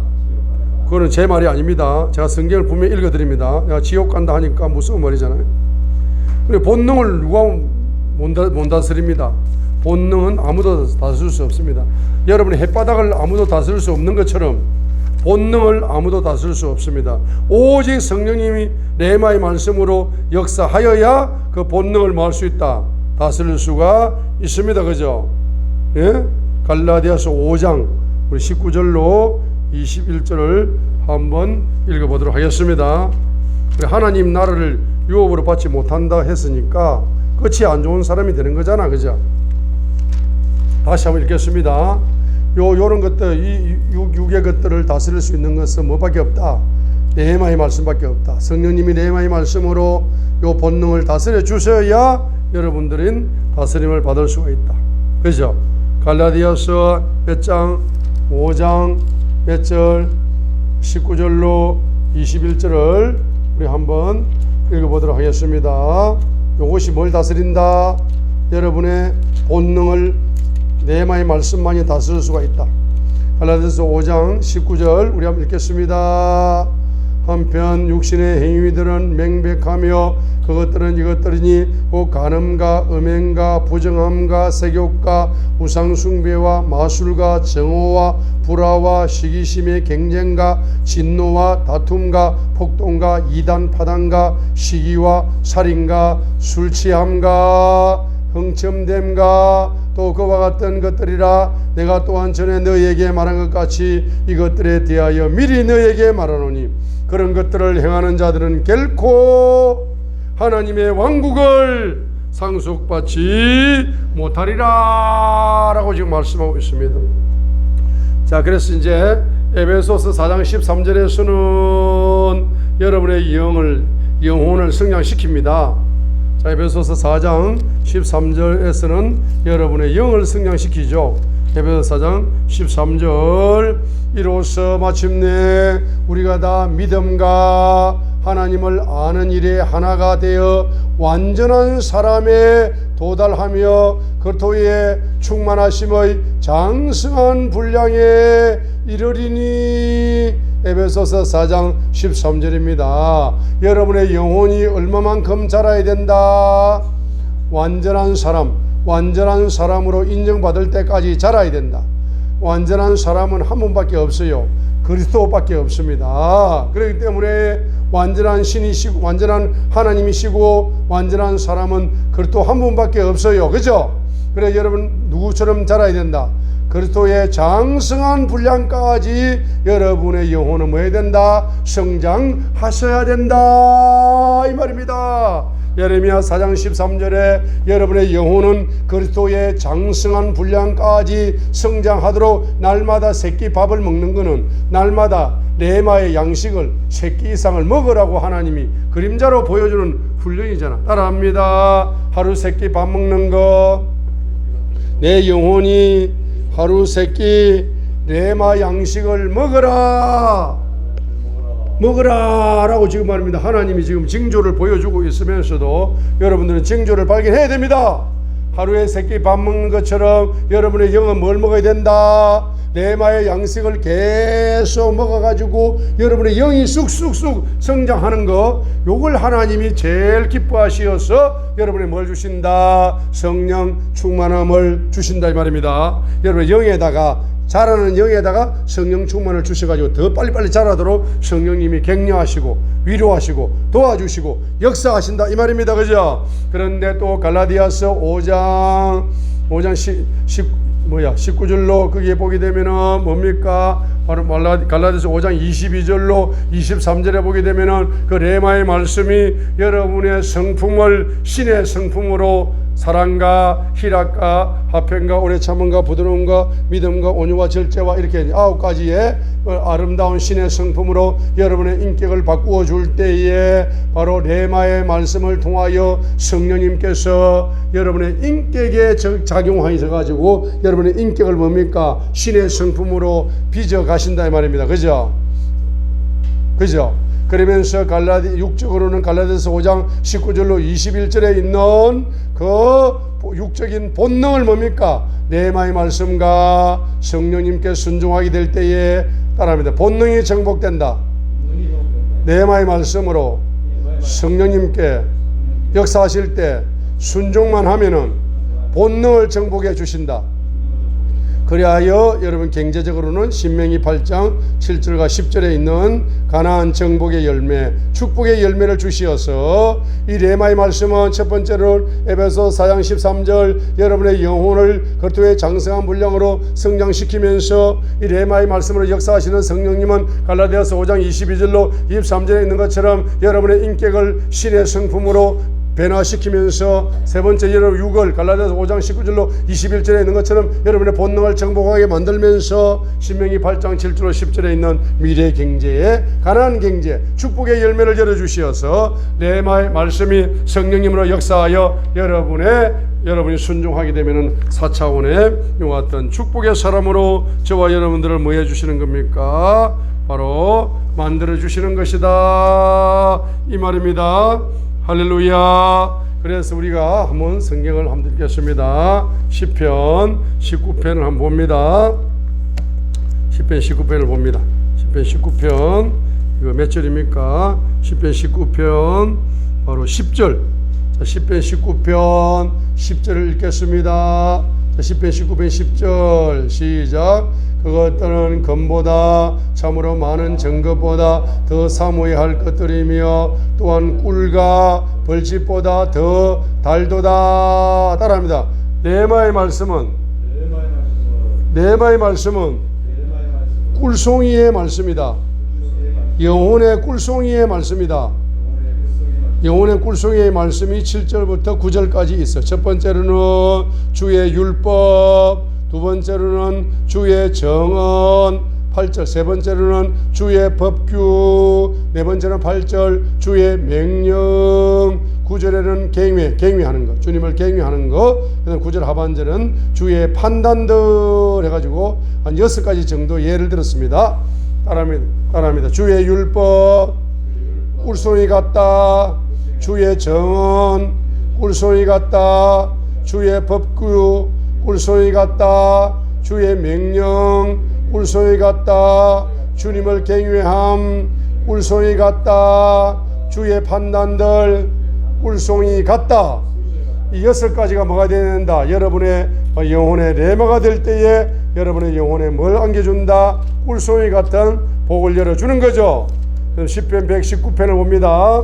그거는 제 말이 아닙니다. 제가 성경을 분명히 읽어드립니다. 내가 지옥 간다 하니까 무서운 말이잖아요. 근데 본능을 누가 못 다스립니다. 본능은 아무도 다스릴 수 없습니다. 여러분의 햇바닥을 아무도 다스릴 수 없는 것처럼 본능을 아무도 다스릴 수 없습니다. 오직 성령님이 레마의 말씀으로 역사하여야 그 본능을 뭐 할 수 있다? 다스릴 수가 있습니다. 그죠? 예? 갈라디아서 5장 우리 19절로 21절을 한번 읽어보도록 하겠습니다. 하나님 나라를 유업으로 받지 못한다 했으니까 끝이 안 좋은 사람이 되는 거잖아. 그죠? 다시 한번 읽겠습니다. 요런 것들, 이 육의 것들을 다스릴 수 있는 것은 뭐밖에 없다? 레마의 말씀밖에 없다. 성령님이 레마의 말씀으로 요 본능을 다스려 주셔야 여러분들은 다스림을 받을 수가 있다. 그죠? 갈라디아서 몇 장? 5장 몇 절? 19절로 21절을 우리 한번 읽어보도록 하겠습니다. 요것이 뭘 다스린다? 여러분의 본능을 레마의 말씀만이 다스릴 수가 있다. 갈라디아서 5장 19절 우리 한번 읽겠습니다. 한편 육신의 행위들은 명백하며 그것들은 이것들이니 곧 간음과 음행과 부정함과 세욕과 우상숭배와 마술과 정오와 불화와 시기심의 경쟁과 진노와 다툼과 폭동과 이단 파단과 시기와 살인과 술취함과 흥첨됨과 또 그와 같은 것들이라. 내가 또한 전에 너희에게 말한 것 같이 이것들에 대하여 미리 너희에게 말하노니 그런 것들을 행하는 자들은 결코 하나님의 왕국을 상속받지 못하리라 라고 지금 말씀하고 있습니다. 자, 그래서 이제 에베소서 4장 13절에서는 여러분의 영혼을 성장시킵니다. 자, 에베소서 4장 13절에서는 여러분의 영을 성장시키죠. 에베소서 4장 13절 이로써 마침내 우리가 다 믿음과 하나님을 아는 일에 하나가 되어 완전한 사람에 도달하며 그리스도의 충만하심의 장성한 분량에 이르리니. 에베소서 4장 13절입니다. 여러분의 영혼이 얼마만큼 자라야 된다? 완전한 사람으로 인정받을 때까지 자라야 된다. 완전한 사람은 한 분밖에 없어요. 그리스도밖에 없습니다. 그렇기 때문에 완전한 신이시고 완전한 하나님이시고 완전한 사람은 그리스도 한 분밖에 없어요. 그죠? 그래 여러분 누구처럼 자라야 된다? 그리스도의 장성한 분량까지 여러분의 영혼은 뭐 해야 된다? 성장하셔야 된다 이 말입니다. 예레미야 4장 13절에 여러분의 영혼은 그리스도의 장성한 분량까지 성장하도록 날마다 새끼 밥을 먹는 것은 날마다 레마의 양식을 새끼 이상을 먹으라고 하나님이 그림자로 보여주는 훈련이잖아. 따라합니다. 하루 새끼 밥 먹는 거. 내 영혼이 하루 새끼 레마 양식을 먹어라. 먹으라 라고 지금 말합니다. 하나님이 지금 징조를 보여주고 있으면서도 여러분들은 징조를 발견해야 됩니다. 하루에 3끼 밥 먹는 것처럼 여러분의 영은 뭘 먹어야 된다? 레마의 양식을 계속 먹어가지고 여러분의 영이 쑥쑥쑥 성장하는 거, 요걸 하나님이 제일 기뻐하시어서 여러분이 뭘 주신다? 성령 충만함을 주신다 이 말입니다. 여러분의 영에다가, 자라는 영에다가 성령 충만을 주셔가지고 더 빨리빨리 자라도록 성령님이 격려하시고 위로하시고 도와주시고 역사하신다 이 말입니다. 그죠? 그런데 또 갈라디아서 5장 19절로 거기에 보게 되면은 뭡니까? 바로 갈라디아서 5장 22절로 23절에 보게 되면은 그 레마의 말씀이 여러분의 성품을 신의 성품으로 사랑과 희락과 화평과 오래 참음과 부드러움과 믿음과 온유와 절제와 이렇게 9가지의 아름다운 신의 성품으로 여러분의 인격을 바꾸어 줄 때에 바로 레마의 말씀을 통하여 성령님께서 여러분의 인격에 작용하셔 가지고 여러분의 인격을 뭡니까? 신의 성품으로 빚어 가신다 이 말입니다. 그죠? 그죠? 그러면서 육적으로는 갈라디아서 5장 19절로 21절에 있는 그 육적인 본능을 뭡니까? 레마의 말씀과 성령님께 순종하게 될 때에 따라합니다. 본능이 정복된다. 레마의 말씀으로 성령님께 역사하실 때 순종만 하면은 본능을 정복해 주신다. 그리하여 여러분 경제적으로는 신명기 8장 7절과 10절에 있는 가나안 정복의 열매, 축복의 열매를 주시어서 이 레마의 말씀은 첫 번째로 에베소 4장 13절 여러분의 영혼을 그리스도의 장성한 분량으로 성장시키면서 이 레마의 말씀으로 역사하시는 성령님은 갈라디아서 5장 22절로 23절에 있는 것처럼 여러분의 인격을 신의 성품으로 변화시키면서 세 번째 여러분 6월 갈라디아서 5장 19절로 21절에 있는 것처럼 여러분의 본능을 정복하게 만들면서 신명기 8장 7절로 10절에 있는 미래 경제의 가나안 경제 축복의 열매를 열어주시어서 레마의 말씀이 성령님으로 역사하여 여러분이 순종하게 되면은 4차원의 이와 같은 축복의 사람으로 저와 여러분들을 뭐 해주시는 겁니까? 바로 만들어 주시는 것이다 이 말입니다. 할렐루야. 그래서 우리가 한번 성경을 한번 읽겠습니다. 시편 19편을 한번 봅니다. 시편 19편을 봅니다. 시편 19편 이거 몇 절입니까? 시편 19편 바로 10절. 자, 시편 19편 10절을 읽겠습니다. 자, 시편 19편 10절 시작. 그것들은 금보다 참으로 많은 정금보다 더 사모해야 할 것들이며 또한 꿀과 벌집보다 더 달도다. 따라합니다. 레마의 말씀은 꿀송이의 말씀이다. 영혼의 꿀송이의 말씀이다. 영혼의 꿀송이의 말씀이 7절부터 9절까지 있어. 첫 번째로는 주의 율법, 두 번째로는 주의 정언 8절, 세 번째로는 주의 법규, 네 번째는 8절 주의 명령, 9절에는 갱위하는 것, 주님을 갱위하는 것, 그다음 9절 하반절은 주의 판단들 해가지고 한 6가지 정도 예를 들었습니다. 따라합니다. 주의 율법 꿀송이 같다. 주의 정언 꿀송이 같다. 주의 법규 꿀송이 같다. 주의 명령 꿀송이 같다. 주님을 경외함 꿀송이 같다. 주의 판단들 꿀송이 같다. 이 6가지가 뭐가 되는다? 여러분의 영혼의 레마가 될 때에 여러분의 영혼에 뭘 안겨준다? 꿀송이 같은 복을 열어주는 거죠. 그럼 시편 119편을 봅니다.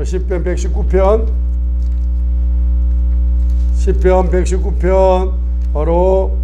시편 119편 시편 119편 바로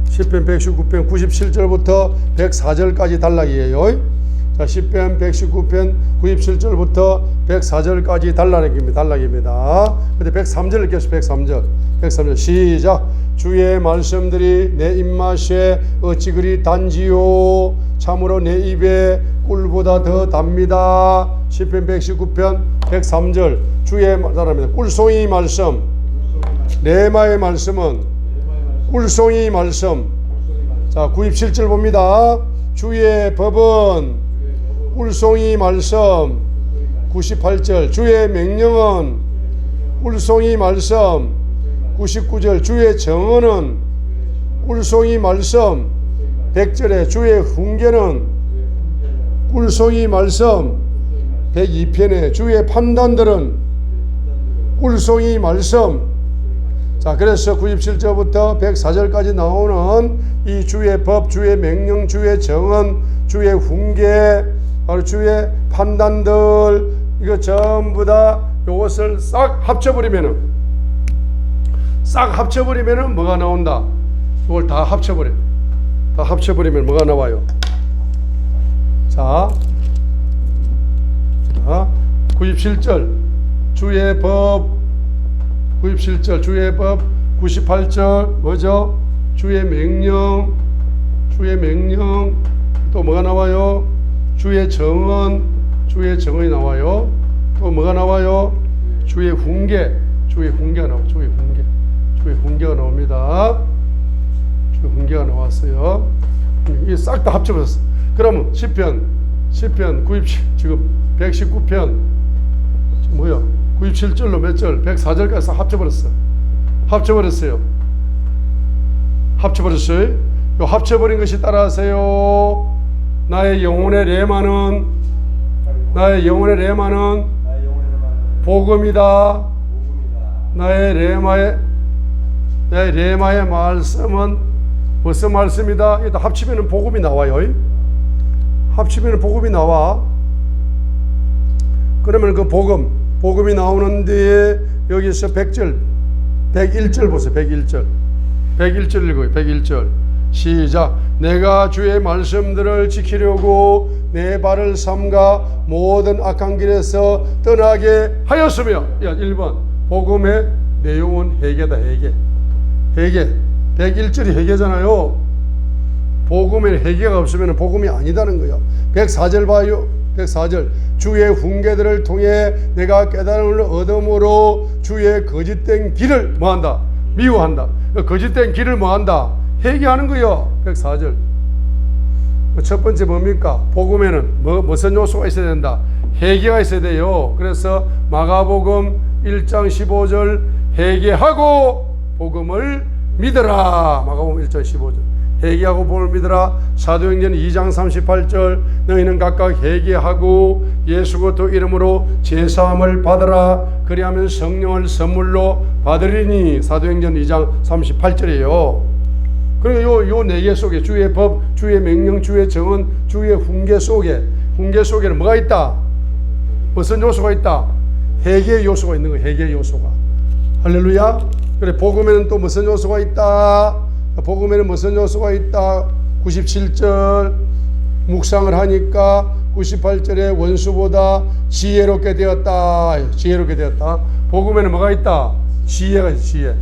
시편 119편 97절부터 104절까지 단락이에요. 자, 시편 119편 97절부터 104절까지 단락입니다. 근데 103절 읽겠습니다. 103절 시작. 주의 말씀들이 내 입맛에 어찌 그리 단지요. 참으로 내 입에 꿀보다 더 답니다. 시편 119편 103절 주의 말합니다. 꿀송이 말씀 레마의 말씀은 꿀송이 말씀. 자, 97절 봅니다. 주의 법은 꿀송이 말씀. 98절 주의 명령은 꿀송이 말씀. 99절 주의 정언은 꿀송이 말씀. 100절에 주의 훈계는 꿀송이 말씀. 102편에 주의 판단들은 꿀송이 말씀. 자, 그래서 97절부터 104절까지 나오는 이 주의 법, 주의 명령, 주의 정언, 주의 훈계, 바로 주의 판단들, 이거 전부 다 이것을 싹 합쳐버리면은 뭐가 나온다? 이걸 다 합쳐버리면 뭐가 나와요? 자, 97절 주의 법, 97절 주의 법, 98절 뭐죠? 주의 명령, 또 뭐가 나와요? 주의 정언이 나와요. 또 뭐가 나와요? 주의 훈계가 나와요. 주의 훈계가 나옵니다. 주의 훈계가 나왔어요. 이게 싹 다 합쳐버렸어. 그러면 시편 97, 지금 119편 뭐야? 97절로 몇 절? 104절까지 합쳐버렸어요. 요 합쳐버린 것이 따라하세요. 나의 영혼의 레마는 복음이다. 나의 레마의 말씀은 무슨 말씀이다? 이거 합치면 복음이 나와요. 합치면 복음이 나와. 그러면 그 복음이 나오는 뒤에 여기서 101절 보세요. 101절 읽어요. 101절 시작. 내가 주의 말씀들을 지키려고 내 발을 삼가 모든 악한 길에서 떠나게 하였으며. 1번 복음의 내용은 회개다. 회개 101절이 회개잖아요. 복음에 회개가 없으면 복음이 아니다는 거예요. 104절 봐요. 104절 주의 훈계들을 통해 내가 깨달음을 얻음으로 주의 거짓된 길을 뭐한다? 미워한다. 거짓된 길을 뭐한다? 회개하는 거예요. 104절 첫 번째 뭡니까? 복음에는 무슨 요소가 있어야 된다? 회개가 있어야 돼요. 그래서 마가복음 1장 15절 회개하고 복음을 믿어라. 마가복음 1장 15절 회개하고 복음을 믿어라. 사도행전 2장 38절 너희는 각각 회개하고 예수 그리스도 이름으로 제사함을 받으라. 그리하면 성령을 선물로 받으리니. 사도행전 2장 38절이에요. 그리고 요 네 개 속에 주의 법, 주의 명령, 주의 정언, 주의 훈계 속에는 뭐가 있다? 무슨 요소가 있다? 회개의 요소가 있는 거예요. 회개의 요소가. 할렐루야. 그래 복음에는 또 무슨 요소가 있다? 97절 묵상을 하니까 98절에 원수보다 지혜롭게 되었다. 복음에는 뭐가 있다? 지혜가 있어.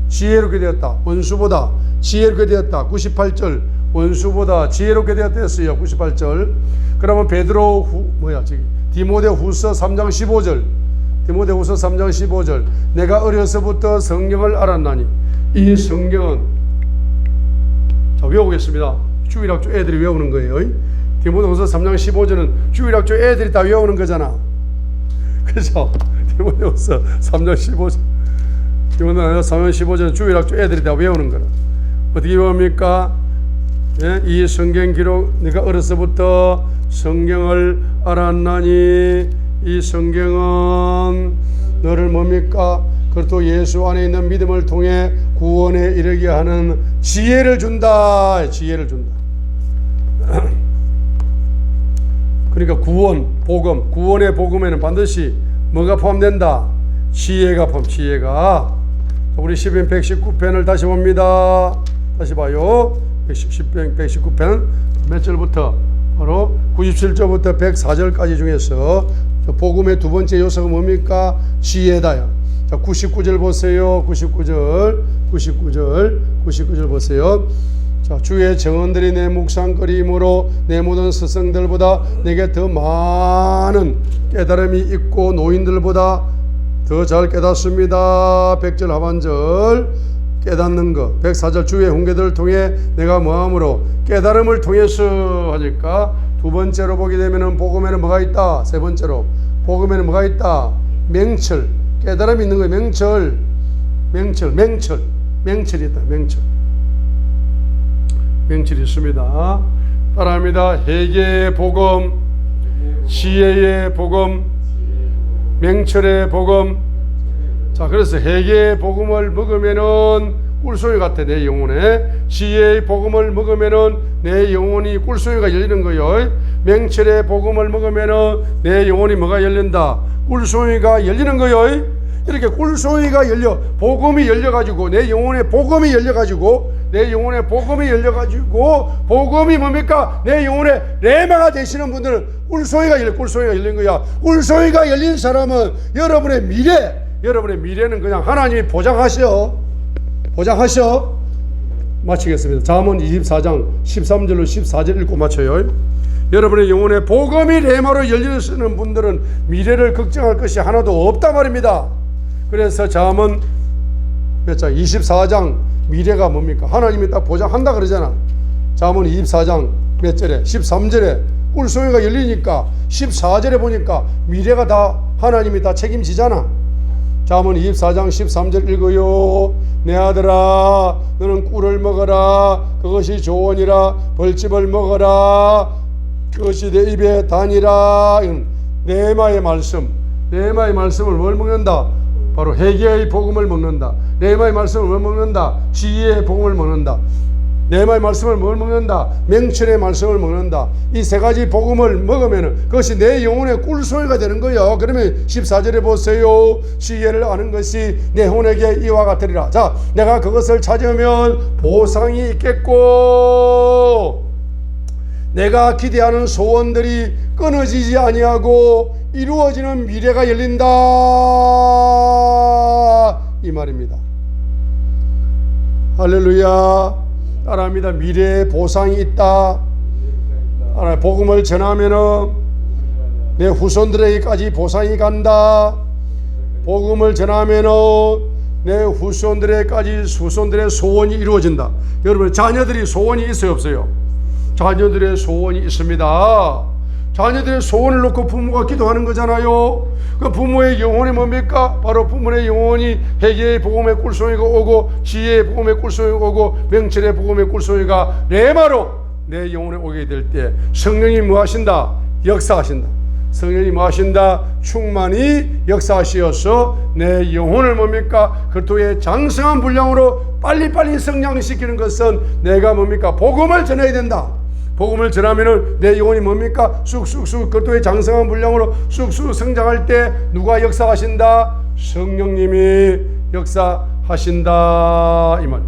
지혜롭게 되었다. 원수보다 지혜롭게 되었다. 98절 원수보다 지혜롭게 되었다 했어요. 98절. 그러면 디모데후서 3장 15절 내가 어려서부터 성경을 알았나니. 이 성경은 자 외우겠습니다. 주일학교 애들이 외우는 거예요. 디모데후서 3장 15절은 주일학교 애들이 다 외우는 거잖아. 그래서 디모데후서 3장 15절은 주일학교 애들이 다 외우는 거라. 어떻게 외웁니까? 예? 이 성경 기록 네가 어려서부터 성경을 알았나니. 이 성경은 너를 뭡니까? 그리스도 예수 안에 있는 믿음을 통해 구원에 이르게 하는 지혜를 준다. 그러니까 구원의 복음에는 반드시 뭐가 포함된다? 지혜가. 우리 시편 119편을 다시 봅니다. 다시 봐요. 119편 몇 절부터? 바로 97절부터 104절까지 중에서 복음의 두 번째 요소가 뭡니까? 지혜다요. 자, 99절 보세요. 99절 보세요. 자, 주의 정언들이 내 묵상거리이므로 내 모든 스승들보다 내게 더 많은 깨달음이 있고 노인들보다 더 잘 깨닫습니다. 100절 하반절 깨닫는 것. 104절 주의 훈계들을 통해 내가 뭐함으로 깨달음을 통해서 하니까 두 번째로 보게 되면은 복음에는 뭐가 있다? 세 번째로 복음에는 뭐가 있다? 맹철. 깨달음이 있는 거예요. 맹철이 있다. 맹철이 있습니다. 따라합니다. 회개의 복음, 지혜의 복음, 맹철의 복음. 자, 그래서 회개의 복음을 먹으면은 꿀송이 같아, 내 영혼에. 지혜의 복음을 먹으면은 내 영혼이 꿀송이가 열리는 거예요. 맹철의 복음을 먹으면은 내 영혼이 뭐가 열린다? 꿀송이가 열리는 거예요. 이렇게 꿀송이가 열려, 복음이 열려가지고, 내 영혼에 복음이 열려가지고, 복음이 뭡니까? 내 영혼에 레마가 되시는 분들은 꿀송이가 열린 거야. 꿀송이가 열린 사람은 여러분의 미래는 그냥 하나님이 보장하셔. 마치겠습니다. 잠언 24장 13절로 14절 읽고 마쳐요. 여러분의 영혼에 복음이 레마로 열리시는 분들은 미래를 걱정할 것이 하나도 없단 말입니다. 그래서 잠언 몇 장? 24장 미래가 뭡니까? 하나님이 딱 보장한다 그러잖아. 잠언 24장 몇 절에? 13절에 꿀송이가 열리니까 14절에 보니까 미래가 다 하나님이 다 책임지잖아. 잠언 24장 13절 읽어요. 내 아들아 너는 꿀을 먹어라. 그것이 조언이라. 벌집을 먹어라. 그것이 내 입에 단이라. 레마의 말씀을 뭘 먹는다? 바로 회개의 복음을 먹는다. 레마의 말씀을 뭘 먹는다? 지혜의 복음을 먹는다. 레마의 말씀을 뭘 먹는다? 맹철의 말씀을 먹는다. 이 세 가지 복음을 먹으면 그것이 내 영혼의 꿀송이가 되는 거예요. 그러면 14절에 보세요. 지혜를 아는 것이 내 혼에게 이와 같으리라. 자, 내가 그것을 찾으면 보상이 있겠고 내가 기대하는 소원들이 끊어지지 아니하고 이루어지는 미래가 열린다, 이 말입니다. 할렐루야. 따라합니다. 미래에 보상이 있다. 복음을 전하면은 내 후손들에게까지 보상이 간다. 복음을 전하면은 내 후손들에게까지 후손들의 소원이 이루어진다. 여러분 자녀들이 소원이 있어요, 없어요? 자녀들의 소원이 있습니다. 자녀들의 소원을 놓고 부모가 기도하는 거잖아요. 그 부모의 영혼이 뭡니까? 바로 부모의 영혼이 회개의 복음의 꿀송이가 오고 지혜의 복음의 꿀송이가 오고 명철의 복음의 꿀송이가 레마로 내 영혼에 오게 될 때 성령이 뭐 하신다? 역사하신다. 성령이 뭐 하신다? 충만히 역사하시어서 내 영혼을 뭡니까? 그리스도의 장성한 분량으로 빨리빨리 성장시키는 것은 내가 뭡니까? 복음을 전해야 된다. 복음을 전하면은 내 영혼이 뭡니까? 쑥쑥쑥 그리스도의 장성한 분량으로 쑥쑥 성장할 때 누가 역사하신다? 성령님이 역사하신다, 이 말.